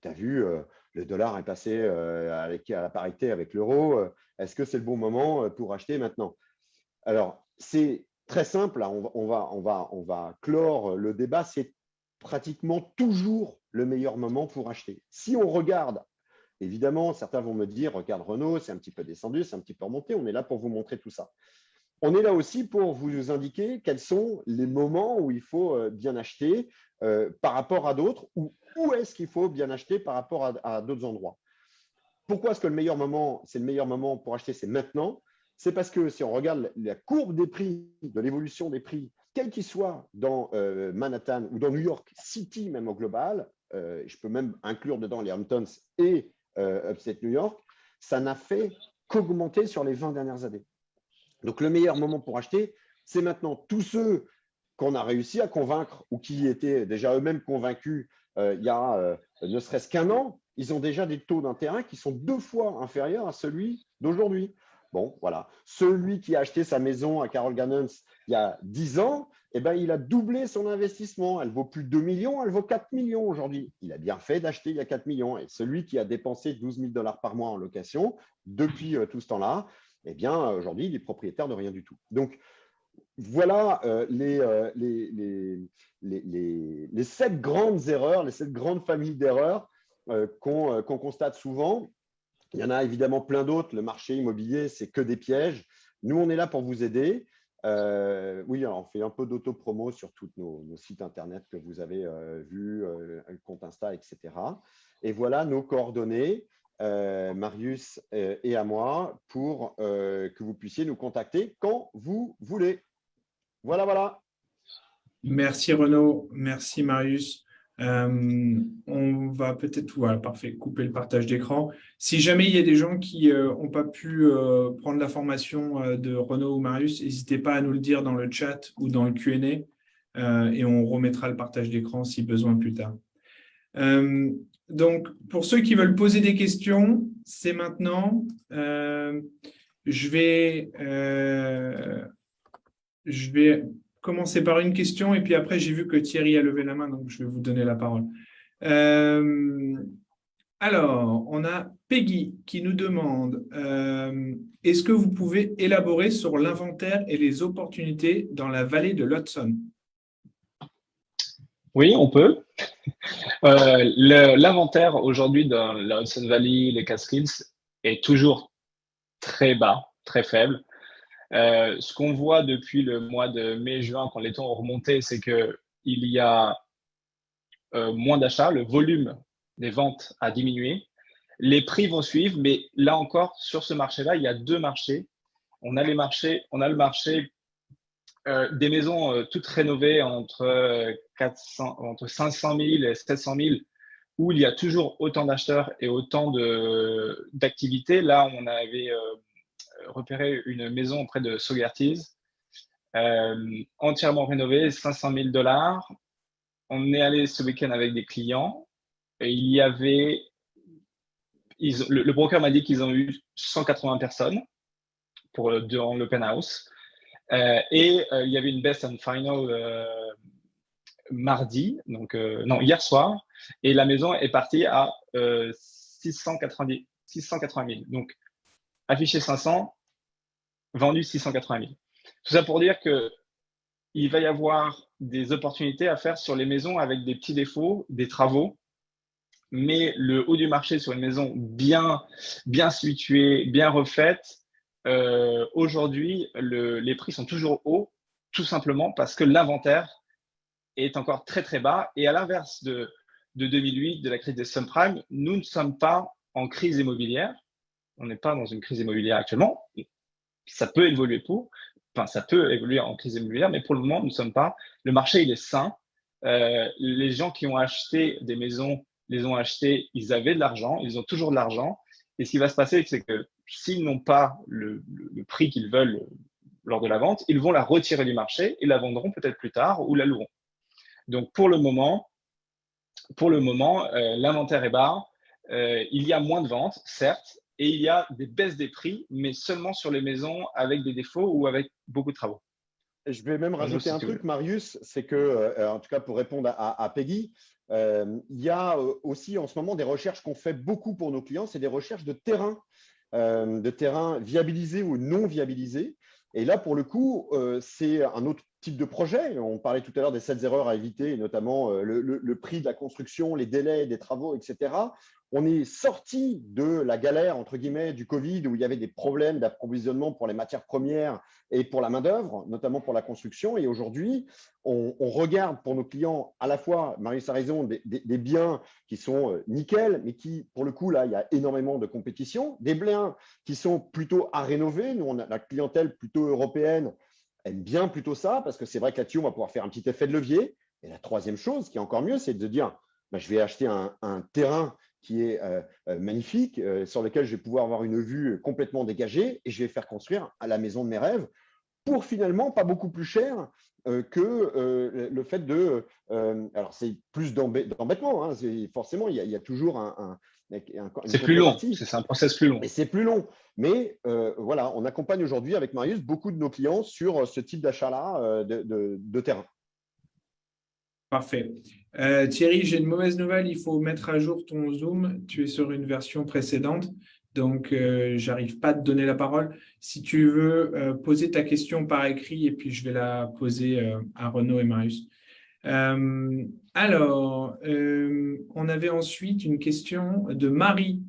Tu as vu, le dollar est passé à la parité avec l'euro. Est-ce que c'est le bon moment pour acheter maintenant? Alors, c'est très simple, là, on va clore le débat, c'est pratiquement toujours le meilleur moment pour acheter. Si on regarde, évidemment, certains vont me dire, regarde Renault, c'est un petit peu descendu, c'est un petit peu remonté, on est là pour vous montrer tout ça. On est là aussi pour vous indiquer quels sont les moments où il faut bien acheter par rapport à d'autres, ou où est-ce qu'il faut bien acheter par rapport à d'autres endroits. Pourquoi est-ce que le meilleur moment pour acheter, c'est maintenant? C'est parce que si on regarde la courbe des prix, de l'évolution des prix, quel qu'il soit dans Manhattan ou dans New York City, même au global, je peux même inclure dedans les Hamptons et Upstate New York, ça n'a fait qu'augmenter sur les 20 dernières années. Donc, le meilleur moment pour acheter, c'est maintenant. Tous ceux qu'on a réussi à convaincre ou qui étaient déjà eux-mêmes convaincus il y a ne serait-ce qu'un an, ils ont déjà des taux d'intérêt qui sont 2 fois inférieurs à celui d'aujourd'hui. Bon, voilà. Celui qui a acheté sa maison à Carroll Gannons il y a 10 ans, eh ben, il a doublé son investissement. Elle vaut plus de 2 millions, elle vaut 4 millions aujourd'hui. Il a bien fait d'acheter il y a 4 millions. Et celui qui a dépensé 12 000 $ par mois en location depuis tout ce temps-là, eh bien, aujourd'hui, il est propriétaire de rien du tout. Donc, voilà les 7 grandes erreurs, les 7 grandes familles d'erreurs qu'on constate souvent. Il y en a évidemment plein d'autres. Le marché immobilier, c'est que des pièges. Nous, on est là pour vous aider. Oui, alors on fait un peu d'auto-promo sur tous nos sites Internet que vous avez vus, le compte Insta, etc. Et voilà nos coordonnées, Marius et à moi, pour que vous puissiez nous contacter quand vous voulez. Voilà, voilà. Merci Renaud, merci Marius. On va peut-être, voilà, parfait, couper le partage d'écran. Si jamais il y a des gens qui n'ont pas pu prendre la formation de Renaud ou Marius, n'hésitez pas à nous le dire dans le chat ou dans le Q&A et on remettra le partage d'écran si besoin plus tard. Donc, pour ceux qui veulent poser des questions, c'est maintenant. Je vais commencer par une question et puis après, j'ai vu que Thierry a levé la main, donc je vais vous donner la parole. Alors, on a Peggy qui nous demande est-ce que vous pouvez élaborer sur l'inventaire et les opportunités dans la vallée de l'Hudson? Oui, on peut. L'inventaire aujourd'hui dans la Hudson Valley, les Catskills, est toujours très bas, très faible. Ce qu'on voit depuis le mois de mai-juin, quand les taux ont remonté, c'est qu'il y a moins d'achats, le volume des ventes a diminué. Les prix vont suivre, mais là encore, sur ce marché-là, il y a 2 marchés. On a le marché des maisons toutes rénovées entre 500 000 et 700 000, où il y a toujours autant d'acheteurs et autant d'activités. Là, on avait repéré une maison auprès de Sogerties, entièrement rénovée, 500 000 $. On est allé ce week-end avec des clients et il y avait, le broker m'a dit qu'ils ont eu 180 personnes durant l'open house. Et il y avait une best and final mardi, donc non, hier soir, et la maison est partie à 680 000. Donc, affiché 500, vendu 680 000. Tout ça pour dire qu'il va y avoir des opportunités à faire sur les maisons avec des petits défauts, des travaux, mais le haut du marché sur une maison bien située, bien refaite, aujourd'hui, les prix sont toujours hauts, tout simplement parce que l'inventaire est encore très, très bas. Et à l'inverse de 2008, de la crise des subprimes, nous ne sommes pas en crise immobilière. On n'est pas dans une crise immobilière actuellement. Ça peut évoluer ça peut évoluer en crise immobilière, mais pour le moment, nous ne sommes pas. Le marché, il est sain. Les gens qui ont acheté des maisons, les ont achetées, ils avaient de l'argent, ils ont toujours de l'argent. Et ce qui va se passer, c'est que s'ils n'ont pas le prix qu'ils veulent lors de la vente, ils vont la retirer du marché et la vendront peut-être plus tard ou la loueront. Donc, pour le moment, l'inventaire est bas. Il y a moins de ventes, certes, et il y a des baisses des prix, mais seulement sur les maisons avec des défauts ou avec beaucoup de travaux. Je vais même rajouter un truc, Marius, c'est que, en tout cas pour répondre à Peggy, il y a aussi en ce moment des recherches qu'on fait beaucoup pour nos clients, c'est des recherches de terrain viabilisés ou non viabilisés. Et là, pour le coup, c'est un autre type de projet. On parlait tout à l'heure des 7 erreurs à éviter, notamment le prix de la construction, les délais des travaux, etc. On est sorti de la galère, entre guillemets, du Covid, où il y avait des problèmes d'approvisionnement pour les matières premières et pour la main-d'œuvre, notamment pour la construction. Et aujourd'hui, on regarde pour nos clients à la fois, Marius a raison, des biens qui sont nickel, mais qui, pour le coup, là, il y a énormément de compétition. Des biens qui sont plutôt à rénover. Nous, on a la clientèle plutôt européenne aime bien plutôt ça, parce que c'est vrai que là-dessus, on va pouvoir faire un petit effet de levier. Et la troisième chose, qui est encore mieux, c'est de dire, je vais acheter un terrain qui est magnifique, sur lequel je vais pouvoir avoir une vue complètement dégagée et je vais faire construire à la maison de mes rêves pour finalement pas beaucoup plus cher que le fait de… alors, c'est plus d'embêtement, hein, forcément, il y a toujours une C'est plus long, contrepartie. c'est un process plus long. Et c'est plus long. Mais voilà, on accompagne aujourd'hui avec Marius beaucoup de nos clients sur ce type d'achat-là de terrain. Parfait. Thierry, j'ai une mauvaise nouvelle. Il faut mettre à jour ton Zoom. Tu es sur une version précédente. Donc, j'arrive pas à te donner la parole. Si tu veux poser ta question par écrit, et puis je vais la poser à Renaud et Marius. Alors, on avait ensuite une question de Marie.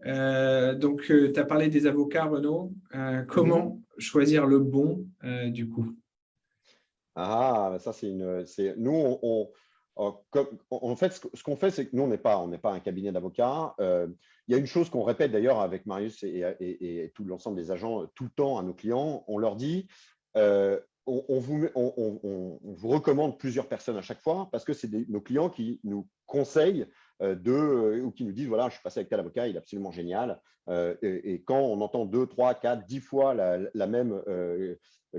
Donc, tu as parlé des avocats, Renaud. Comment choisir le bon, du coup? Ah, ça, nous, en fait, ce qu'on fait, c'est que nous, on n'est pas un cabinet d'avocats. Il y a une chose qu'on répète d'ailleurs avec Marius et tout l'ensemble des agents tout le temps à nos clients. On leur dit, on vous recommande plusieurs personnes à chaque fois parce que c'est nos clients qui nous conseillent ou qui nous disent, voilà, je suis passé avec tel avocat, il est absolument génial. Et quand on entend 2, 3, 4, 10 fois la même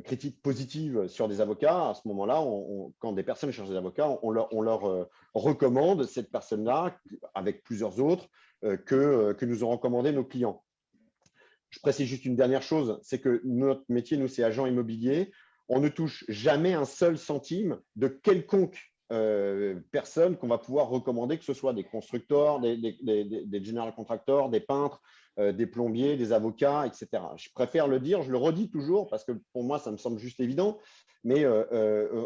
critique positive sur des avocats, à ce moment-là, quand des personnes cherchent des avocats, on leur recommande cette personne-là avec plusieurs autres que nous ont recommandé nos clients. Je précise juste une dernière chose, c'est que notre métier, nous, c'est agent immobilier. On ne touche jamais un seul centime de quelconque personne qu'on va pouvoir recommander, que ce soit des constructeurs, des general contractors, des peintres, des plombiers, des avocats, etc. Je préfère le dire, je le redis toujours parce que pour moi, ça me semble juste évident, mais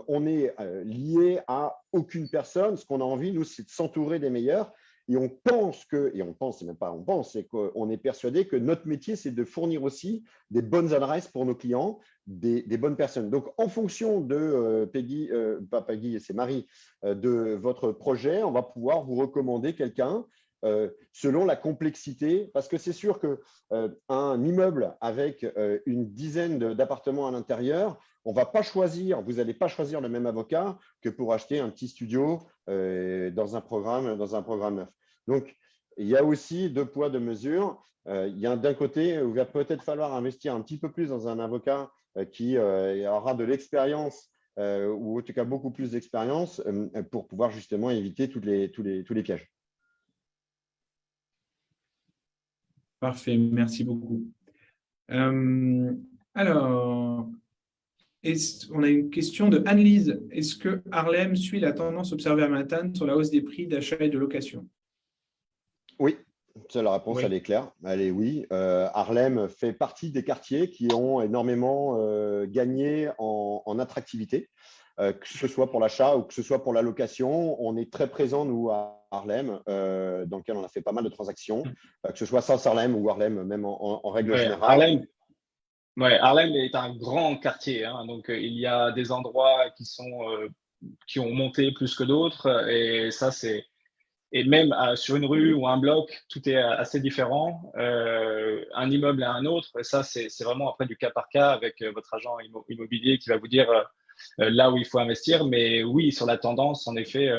on est lié à aucune personne. Ce qu'on a envie, nous, c'est de s'entourer des meilleurs. Et on pense c'est même pas on pense, c'est qu'on est persuadé que notre métier, c'est de fournir aussi des bonnes adresses pour nos clients, des bonnes personnes. Donc, en fonction de Peggy, pas Peggy, c'est Marie, de votre projet, on va pouvoir vous recommander quelqu'un selon la complexité, parce que c'est sûr qu'un immeuble avec une dizaine d'appartements à l'intérieur, on va pas choisir, vous n'allez pas choisir le même avocat que pour acheter un petit studio dans un programme neuf. Donc, il y a aussi deux poids, deux mesures. Il y a d'un côté, il va peut-être falloir investir un petit peu plus dans un avocat qui aura de l'expérience ou en tout cas beaucoup plus d'expérience pour pouvoir justement éviter tous les pièges. Parfait, merci beaucoup. Alors, on a une question de Anne-Lise. Est-ce que Harlem suit la tendance observée à Manhattan sur la hausse des prix d'achat et de location? Oui, la réponse, Oui. elle est claire. Elle est oui. Harlem fait partie des quartiers qui ont énormément gagné en attractivité, que ce soit pour l'achat ou que ce soit pour la location. On est très présent, nous, à Harlem, dans lequel on a fait pas mal de transactions, que ce soit South Harlem ou Harlem, même en règle générale. Harlem est un grand quartier, hein, donc il y a des endroits qui ont monté plus que d'autres, et ça et même sur une rue ou un bloc, tout est assez différent, un immeuble à un autre, et ça c'est vraiment après du cas par cas avec votre agent immobilier qui va vous dire là où il faut investir, mais oui, sur la tendance, en effet,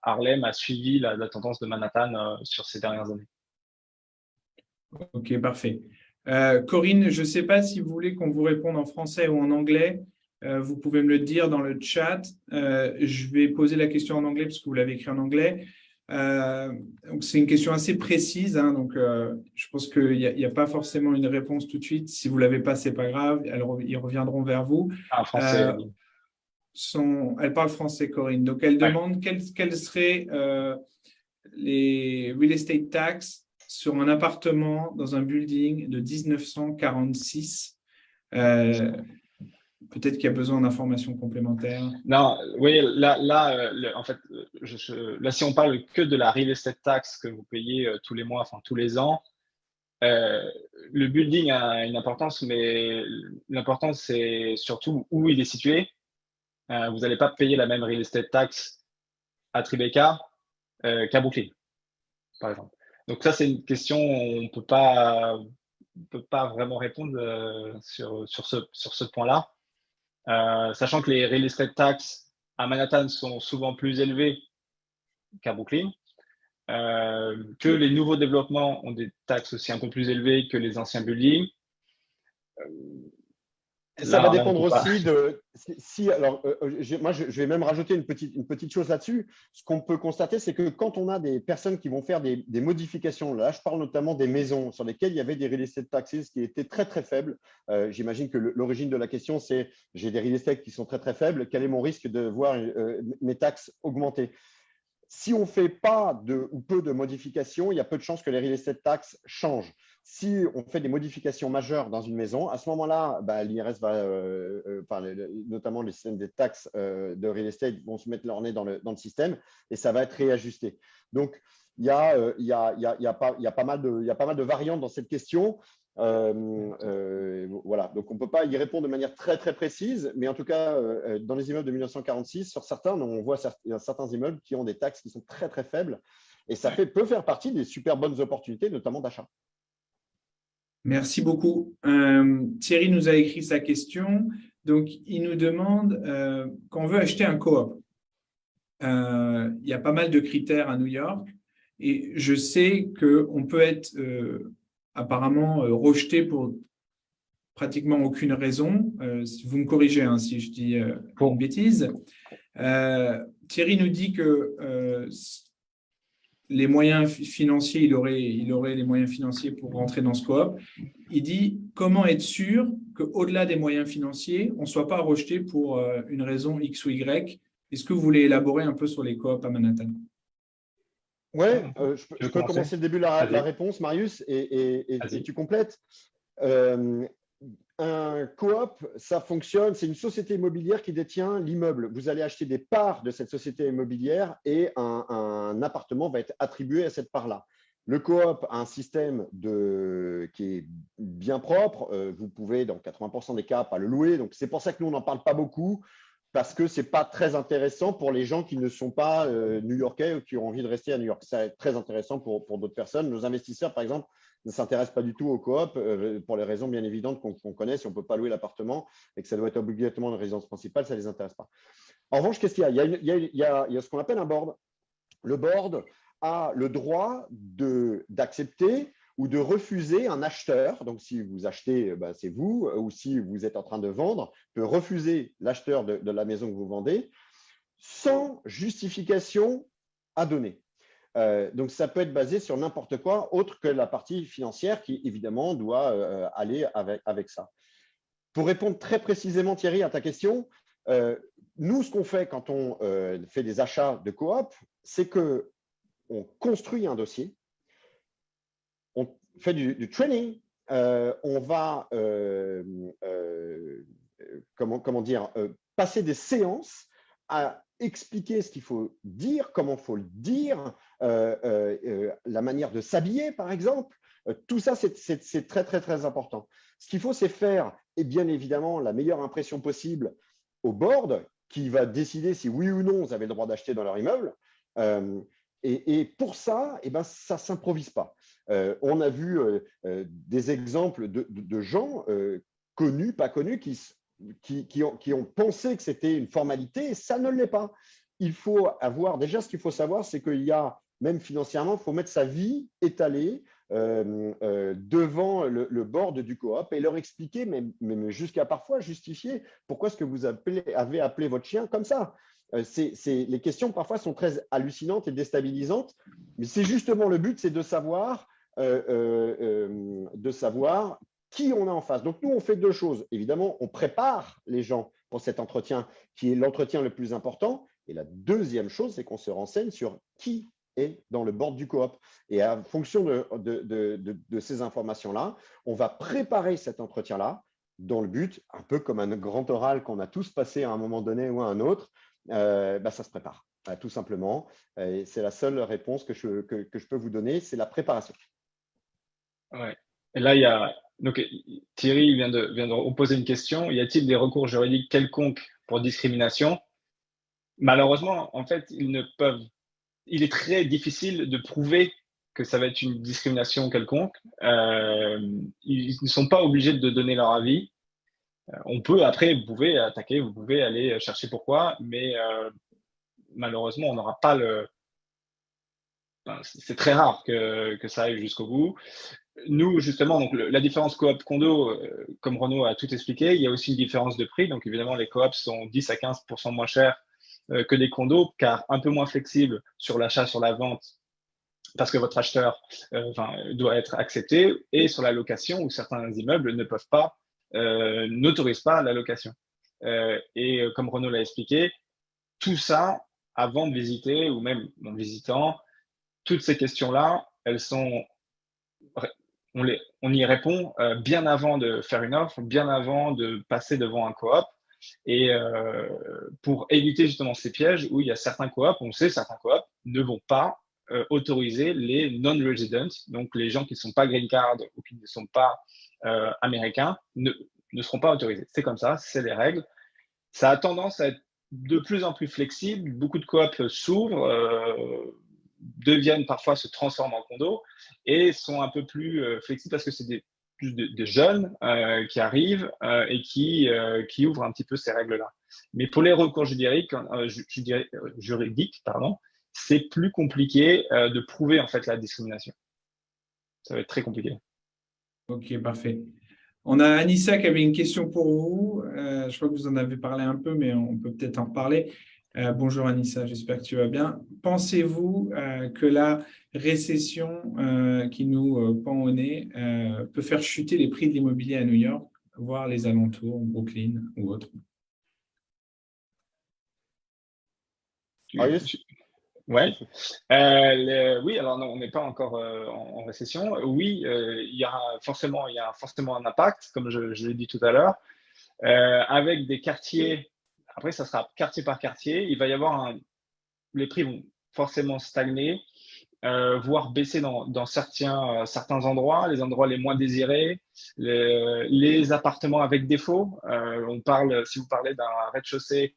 Harlem a suivi la tendance de Manhattan sur ces dernières années. Ok, parfait. Corinne, je ne sais pas si vous voulez qu'on vous réponde en français ou en anglais. Vous pouvez me le dire dans le chat. Je vais poser la question en anglais parce que vous l'avez écrit en anglais. Donc c'est une question assez précise, hein, donc je pense qu'il n'y a pas forcément une réponse tout de suite. Si vous ne l'avez pas, ce n'est pas grave. Ils reviendront vers vous. En français. Elle parle français, Corinne. Donc elle demande quelles seraient les real estate tax sur un appartement dans un building de 1946. Peut-être qu'il y a besoin d'informations complémentaires. Non, oui, là en fait, là, si on parle que de la real estate tax que vous payez tous les mois, enfin tous les ans, le building a une importance, mais l'importance, c'est surtout où il est situé. Vous n'allez pas payer la même real estate tax à Tribeca qu'à Brooklyn, par exemple. Donc ça, c'est une question on peut pas vraiment répondre sur ce point-là. Sachant que les real estate tax à Manhattan sont souvent plus élevés qu'à Brooklyn, que les nouveaux développements ont des taxes aussi un peu plus élevées que les anciens buildings. Ça là, va on dépendre peut pas. aussi de alors moi je vais même rajouter une petite chose là-dessus. Ce qu'on peut constater, c'est que quand on a des personnes qui vont faire des modifications, là je parle notamment des maisons sur lesquelles il y avait des real estate taxes qui étaient très très faibles. J'imagine que l'origine de la question, c'est j'ai des real estate qui sont très très faibles, quel est mon risque de voir mes taxes augmenter? Si on ne fait pas ou peu de modifications, il y a peu de chances que les real estate taxes changent. Si on fait des modifications majeures dans une maison, à ce moment-là, l'IRS va, notamment les systèmes des taxes de real estate vont se mettre leur nez dans le système et ça va être réajusté. Donc, il y a pas mal de variantes dans cette question. Voilà, donc on ne peut pas y répondre de manière très très précise, mais en tout cas, dans les immeubles de 1946, sur certains, on voit certains immeubles qui ont des taxes qui sont très très faibles et ça peut faire partie des super bonnes opportunités, notamment d'achat. Merci beaucoup. Thierry nous a écrit sa question. Donc, il nous demande quand on veut acheter un coop. Il y a pas mal de critères à New York et je sais qu'on peut être apparemment rejeté pour pratiquement aucune raison. Vous me corrigez si je dis une bêtise. Thierry nous dit que les moyens financiers, il aurait les moyens financiers pour rentrer dans ce coop. Il dit comment être sûr qu'au-delà des moyens financiers, on ne soit pas rejeté pour une raison X ou Y. Est-ce que vous voulez élaborer un peu sur les coops à Manhattan? Oui, je peux commencer le début de la réponse, Marius, et tu complètes. Un coop, ça fonctionne, c'est une société immobilière qui détient l'immeuble. Vous allez acheter des parts de cette société immobilière et un appartement va être attribué à cette part-là. Le coop a un système qui est bien propre. Vous pouvez, dans 80% des cas, pas le louer. Donc, c'est pour ça que nous, on n'en parle pas beaucoup parce que ce n'est pas très intéressant pour les gens qui ne sont pas new-yorkais ou qui ont envie de rester à New York. Ça va être très intéressant pour d'autres personnes. Nos investisseurs, par exemple, ne s'intéressent pas du tout aux coop pour les raisons bien évidentes qu'on connaît. Si on ne peut pas louer l'appartement et que ça doit être obligatoirement une résidence principale, ça ne les intéresse pas. En revanche, qu'est-ce qu'il y a? Il y a ce qu'on appelle un board. Le board a le droit d'accepter ou de refuser un acheteur. Donc, si vous achetez, c'est vous, ou si vous êtes en train de vendre, peut refuser l'acheteur de la maison que vous vendez sans justification à donner. Donc, ça peut être basé sur n'importe quoi autre que la partie financière qui, évidemment, doit aller avec ça. Pour répondre très précisément, Thierry, à ta question, nous, ce qu'on fait quand on fait des achats de coop, c'est qu'on construit un dossier, on fait du training, on va passer des séances à expliquer ce qu'il faut dire, comment il faut le dire, la manière de s'habiller, par exemple. Tout ça, c'est très, très, très important. Ce qu'il faut, c'est faire, et bien évidemment, la meilleure impression possible au board qui va décider si oui ou non vous avez le droit d'acheter dans leur immeuble. Et pour ça, ça ne s'improvise pas. On a vu des exemples de gens connus, pas connus, qui ont pensé que c'était une formalité et ça ne l'est pas. Il faut avoir, déjà ce qu'il faut savoir, c'est qu'il y a, même financièrement, il faut mettre sa vie étalée devant le board du coop et leur expliquer, mais jusqu'à parfois justifier pourquoi est-ce que vous avez appelé votre chien comme ça. Les questions parfois sont très hallucinantes et déstabilisantes, mais c'est justement le but, c'est de savoir qui on a en face. Donc, nous, on fait deux choses. Évidemment, on prépare les gens pour cet entretien qui est l'entretien le plus important. Et la deuxième chose, c'est qu'on se renseigne sur qui est dans le board du coop. Et en fonction de ces informations-là, on va préparer cet entretien-là dans le but, un peu comme un grand oral qu'on a tous passé à un moment donné ou à un autre, ça se prépare, tout simplement. C'est la seule réponse que je peux vous donner, c'est la préparation. Ouais. Et là, donc, Thierry vient de poser une question. Y a-t-il des recours juridiques quelconques pour discrimination? Malheureusement, en fait, il est très difficile de prouver que ça va être une discrimination quelconque. Ils ne sont pas obligés de donner leur avis. Vous pouvez attaquer, vous pouvez aller chercher pourquoi, mais malheureusement, on n'aura pas c'est très rare que ça aille jusqu'au bout. nous, justement, donc la différence coop condo, comme Renaud a tout expliqué, il y a aussi une différence de prix. Donc, évidemment, les coops sont 10 à 15% moins chers que les condos, car un peu moins flexibles sur l'achat, sur la vente, parce que votre acheteur doit être accepté, et sur la location, où certains immeubles ne peuvent pas, n'autorisent pas la location. Et comme Renaud l'a expliqué, tout ça, avant de visiter, ou même en visitant, toutes ces questions-là, on y répond bien avant de faire une offre, bien avant de passer devant un coop, et pour éviter justement ces pièges où il y a certains coops, on sait, certains coops ne vont pas autoriser les non-residents, donc les gens qui ne sont pas green card ou qui ne sont pas américains, ne seront pas autorisés. C'est comme ça, c'est les règles. Ça a tendance à être de plus en plus flexible. Beaucoup de coops s'ouvrent, se transforment en condos et sont un peu plus flexibles parce que c'est des jeunes qui arrivent et qui ouvrent un petit peu ces règles-là. Mais pour les recours juridiques, c'est plus compliqué de prouver en fait la discrimination. Ça va être très compliqué. Ok, parfait. On a Anissa qui avait une question pour vous. Je crois que vous en avez parlé un peu, mais on peut peut-être en reparler. Bonjour Anissa, j'espère que tu vas bien. Pensez-vous que la récession qui nous pend au nez peut faire chuter les prix de l'immobilier à New York, voire les alentours, Brooklyn ou autres? Ouais. Oui, alors non, on n'est pas encore en récession. Oui, il y a forcément un impact, comme je l'ai dit tout à l'heure, avec des quartiers. Après, ça sera quartier par quartier. Il va y avoir les prix vont forcément stagner, voire baisser dans certains endroits, les endroits les moins désirés, les appartements avec défaut. Si vous parlez d'un rez-de-chaussée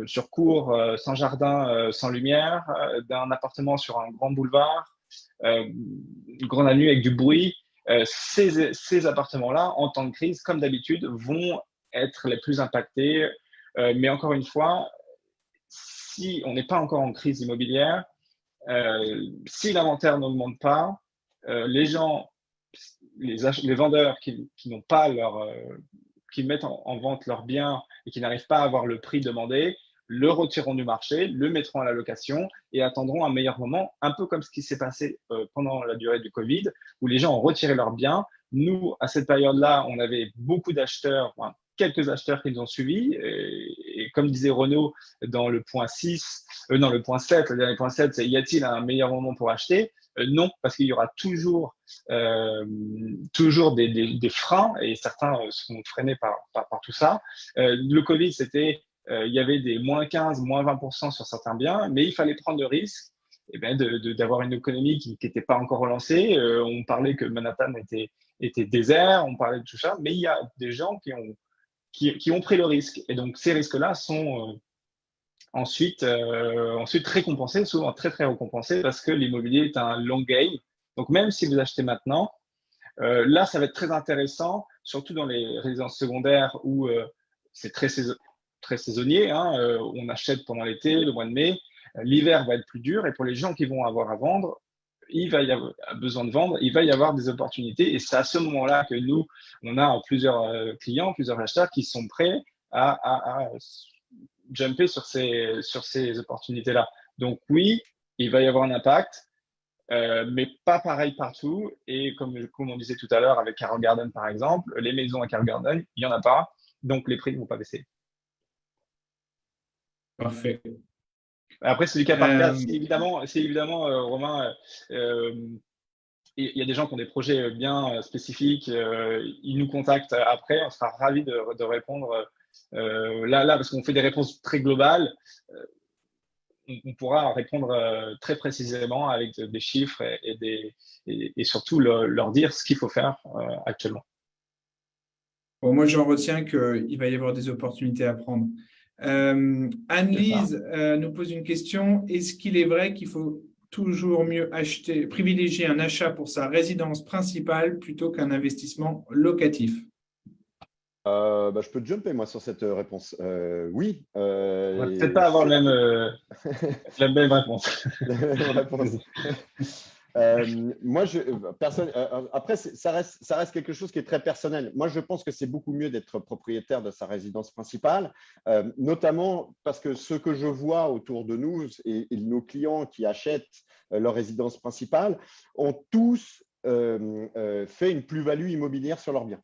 sur cour, sans jardin, sans lumière, d'un appartement sur un grand boulevard, une grande avenue avec du bruit, ces appartements-là, en temps de crise, comme d'habitude, vont être les plus impactés. Mais encore une fois, si on n'est pas encore en crise immobilière, si l'inventaire n'augmente pas, les vendeurs qui n'ont pas qui mettent en vente leurs biens et qui n'arrivent pas à avoir le prix demandé, le retireront du marché, le mettront à la location et attendront un meilleur moment, un peu comme ce qui s'est passé pendant la durée du Covid, où les gens ont retiré leurs biens. Nous, à cette période-là, on avait beaucoup d'acheteurs, quelques acheteurs qui nous ont suivis. Et comme disait Renaud dans le point 7, le dernier point 7, c'est y a-t-il un meilleur moment pour acheter? Non, parce qu'il y aura toujours des freins et certains sont freinés par tout ça. Le Covid, il y avait des moins 15, moins 20% sur certains biens, mais il fallait prendre le risque d'avoir une économie qui n'était pas encore relancée. On parlait que Manhattan était désert, on parlait de tout ça, mais il y a des gens qui ont pris le risque. Et donc, ces risques-là sont ensuite récompensés, souvent très, très récompensés, parce que l'immobilier est un long game. Donc, même si vous achetez maintenant, là, ça va être très intéressant, surtout dans les résidences secondaires où c'est très saisonnier. On achète pendant l'été, le mois de mai. L'hiver va être plus dur. Et pour les gens qui vont avoir à vendre, il va y avoir besoin de vendre, il va y avoir des opportunités. Et c'est à ce moment-là que nous, on a plusieurs clients, plusieurs acheteurs qui sont prêts à jumper sur ces opportunités-là. Donc oui, il va y avoir un impact, mais pas pareil partout. Et comme on disait tout à l'heure avec Carroll Garden, par exemple, les maisons à Carroll Garden, il n'y en a pas, donc les prix ne vont pas baisser. Parfait. Après, c'est du cas par cas. C'est évidemment Romain, il y a des gens qui ont des projets bien spécifiques. Ils nous contactent après. On sera ravis de répondre. Là, parce qu'on fait des réponses très globales, on pourra répondre très précisément avec des chiffres et surtout leur dire ce qu'il faut faire actuellement. Bon, moi, j'en retiens qu'il va y avoir des opportunités à prendre. Anne-Lise nous pose une question. Est-ce qu'il est vrai qu'il faut toujours mieux privilégier un achat pour sa résidence principale plutôt qu'un investissement locatif? Je peux jumper moi sur cette réponse. Oui. On va peut-être pas avoir la même réponse. Moi, après, ça reste quelque chose qui est très personnel. Moi, je pense que c'est beaucoup mieux d'être propriétaire de sa résidence principale, notamment parce que ce que je vois autour de nous et nos clients qui achètent leur résidence principale ont tous fait une plus-value immobilière sur leurs biens.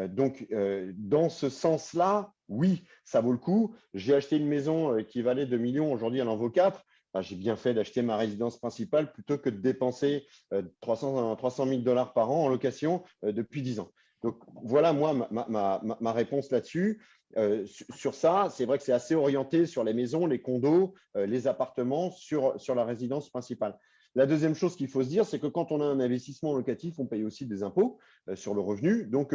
Donc, dans ce sens-là, oui, ça vaut le coup. J'ai acheté une maison qui valait 2 millions, aujourd'hui elle en vaut 4. J'ai bien fait d'acheter ma résidence principale plutôt que de dépenser 300 000 $ par an en location depuis 10 ans. Donc, voilà, moi, ma réponse là-dessus. Sur ça, c'est vrai que c'est assez orienté sur les maisons, les condos, les appartements, sur la résidence principale. La deuxième chose qu'il faut se dire, c'est que quand on a un investissement locatif, on paye aussi des impôts sur le revenu. Donc,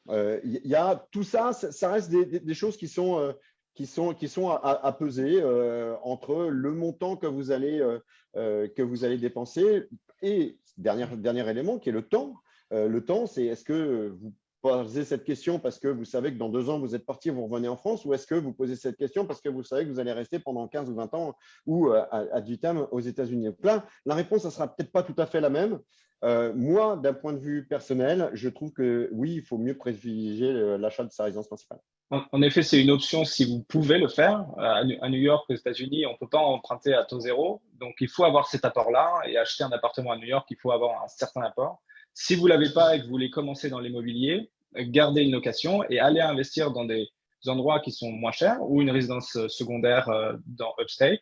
il y a tout ça, ça reste des choses qui sont à peser entre le montant que vous allez dépenser et dernier élément qui est le temps. Le temps, c'est est-ce que vous posez cette question parce que vous savez que dans 2 ans, vous êtes parti, vous revenez en France, ou est-ce que vous posez cette question parce que vous savez que vous allez rester pendant 15 ou 20 ans ou ad vitam aux États-Unis? Là, la réponse, ça ne sera peut-être pas tout à fait la même. Moi, d'un point de vue personnel, je trouve que oui, il faut mieux privilégier l'achat de sa résidence principale. En effet, c'est une option si vous pouvez le faire. À New York, aux États-Unis, on ne peut pas emprunter à taux zéro. Donc, il faut avoir cet apport-là. Et acheter un appartement à New York, il faut avoir un certain apport. Si vous ne l'avez pas et que vous voulez commencer dans l'immobilier, gardez une location et allez investir dans des endroits qui sont moins chers ou une résidence secondaire dans Upstate.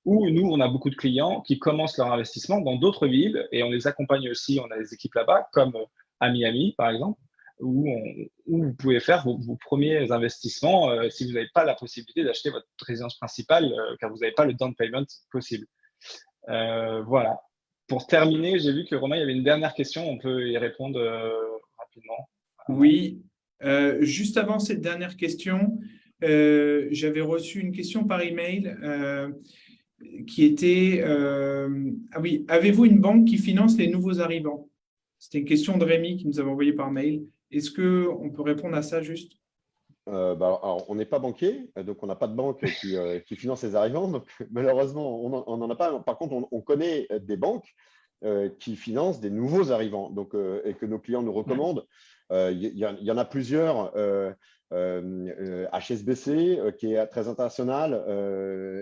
Où nous, on a beaucoup de clients qui commencent leur investissement dans d'autres villes et on les accompagne aussi. On a des équipes là-bas, comme à Miami, par exemple, où vous pouvez faire vos premiers investissements si vous n'avez pas la possibilité d'acheter votre résidence principale, car vous n'avez pas le down payment possible. Voilà. Pour terminer, j'ai vu que Romain, il y avait une dernière question. On peut y répondre rapidement. Oui. Juste avant cette dernière question, j'avais reçu une question par email qui était ah oui, avez-vous une banque qui finance les nouveaux arrivants? C'était une question de Rémi qui nous avait envoyé par mail. Est-ce qu'on peut répondre à ça juste? Alors, on n'est pas banquier, donc on n'a pas de banque qui finance les arrivants. Donc, malheureusement, on n'en a pas. Par contre, on connaît des banques qui financent des nouveaux arrivants donc, et que nos clients nous recommandent. Il y en a plusieurs. HSBC, qui est très international.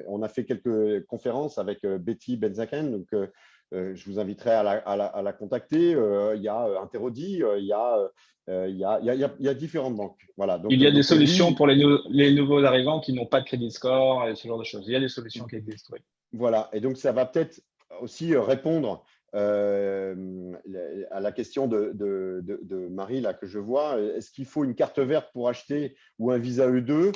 On a fait quelques conférences avec Betty Benzaken. Donc, je vous inviterai à la contacter. Il y a Interrodi, il y a différentes banques. Voilà. Donc, il y a des solutions pour les nouveaux arrivants qui n'ont pas de crédit score et ce genre de choses. Il y a des solutions qui existent. Oui. Voilà. Et donc, ça va peut-être aussi répondre à la question de Marie là, que je vois. Est-ce qu'il faut une carte verte pour acheter ou un visa E2?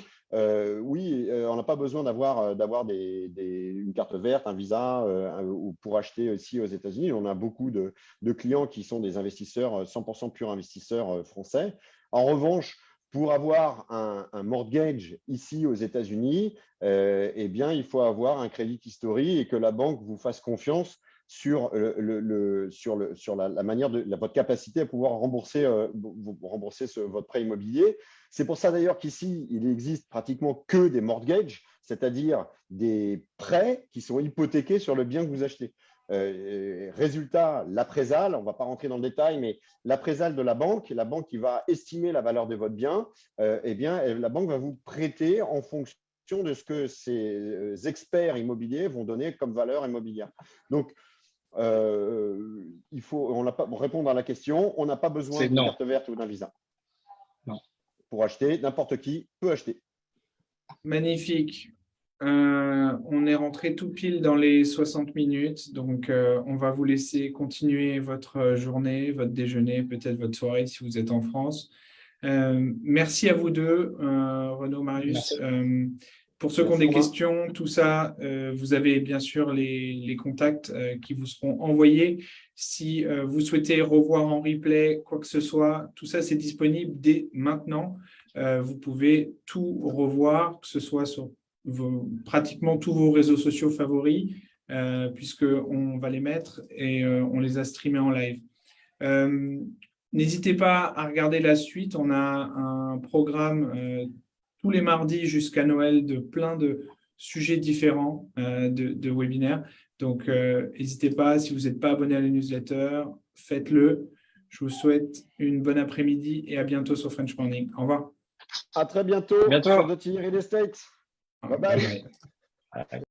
Oui, on n'a pas besoin d'avoir une carte verte, un visa ou pour acheter aussi aux États-Unis. On a beaucoup de clients qui sont des investisseurs 100% purs investisseurs français. En revanche, pour avoir un mortgage ici aux États-Unis, eh bien, il faut avoir un crédit history et que la banque vous fasse confiance sur la manière de votre capacité à pouvoir rembourser votre prêt immobilier. C'est pour ça d'ailleurs qu'ici, il existe pratiquement que des mortgages, c'est-à-dire des prêts qui sont hypothéqués sur le bien que vous achetez. Résultat, l'appraisal, on ne va pas rentrer dans le détail, mais l'appraisal de la banque qui va estimer la valeur de votre bien, eh bien, la banque va vous prêter en fonction de ce que ces experts immobiliers vont donner comme valeur immobilière. Donc, pour répondre à la question, on n'a pas besoin d'une carte verte ou d'un visa. Non. Pour acheter, n'importe qui peut acheter. Magnifique. On est rentré tout pile dans les 60 minutes, donc on va vous laisser continuer votre journée, votre déjeuner, peut-être votre soirée si vous êtes en France. Merci à vous deux, Renaud, Marius. Pour ceux qui ont des questions, tout ça, vous avez bien sûr les contacts qui vous seront envoyés. Si vous souhaitez revoir en replay quoi que ce soit, tout ça, c'est disponible dès maintenant. Vous pouvez tout revoir, que ce soit sur pratiquement tous vos réseaux sociaux favoris, puisqu'on va les mettre et on les a streamés en live. N'hésitez pas à regarder la suite. On a un programme tous les mardis jusqu'à Noël de plein de sujets différents de webinaires. Donc, n'hésitez pas, si vous n'êtes pas abonné à la newsletter, faites-le. Je vous souhaite une bonne après-midi et à bientôt sur French Morning. Au revoir. À très bintôt Bientôt. sur The Thierry Real Estate. Bye bye. Bye.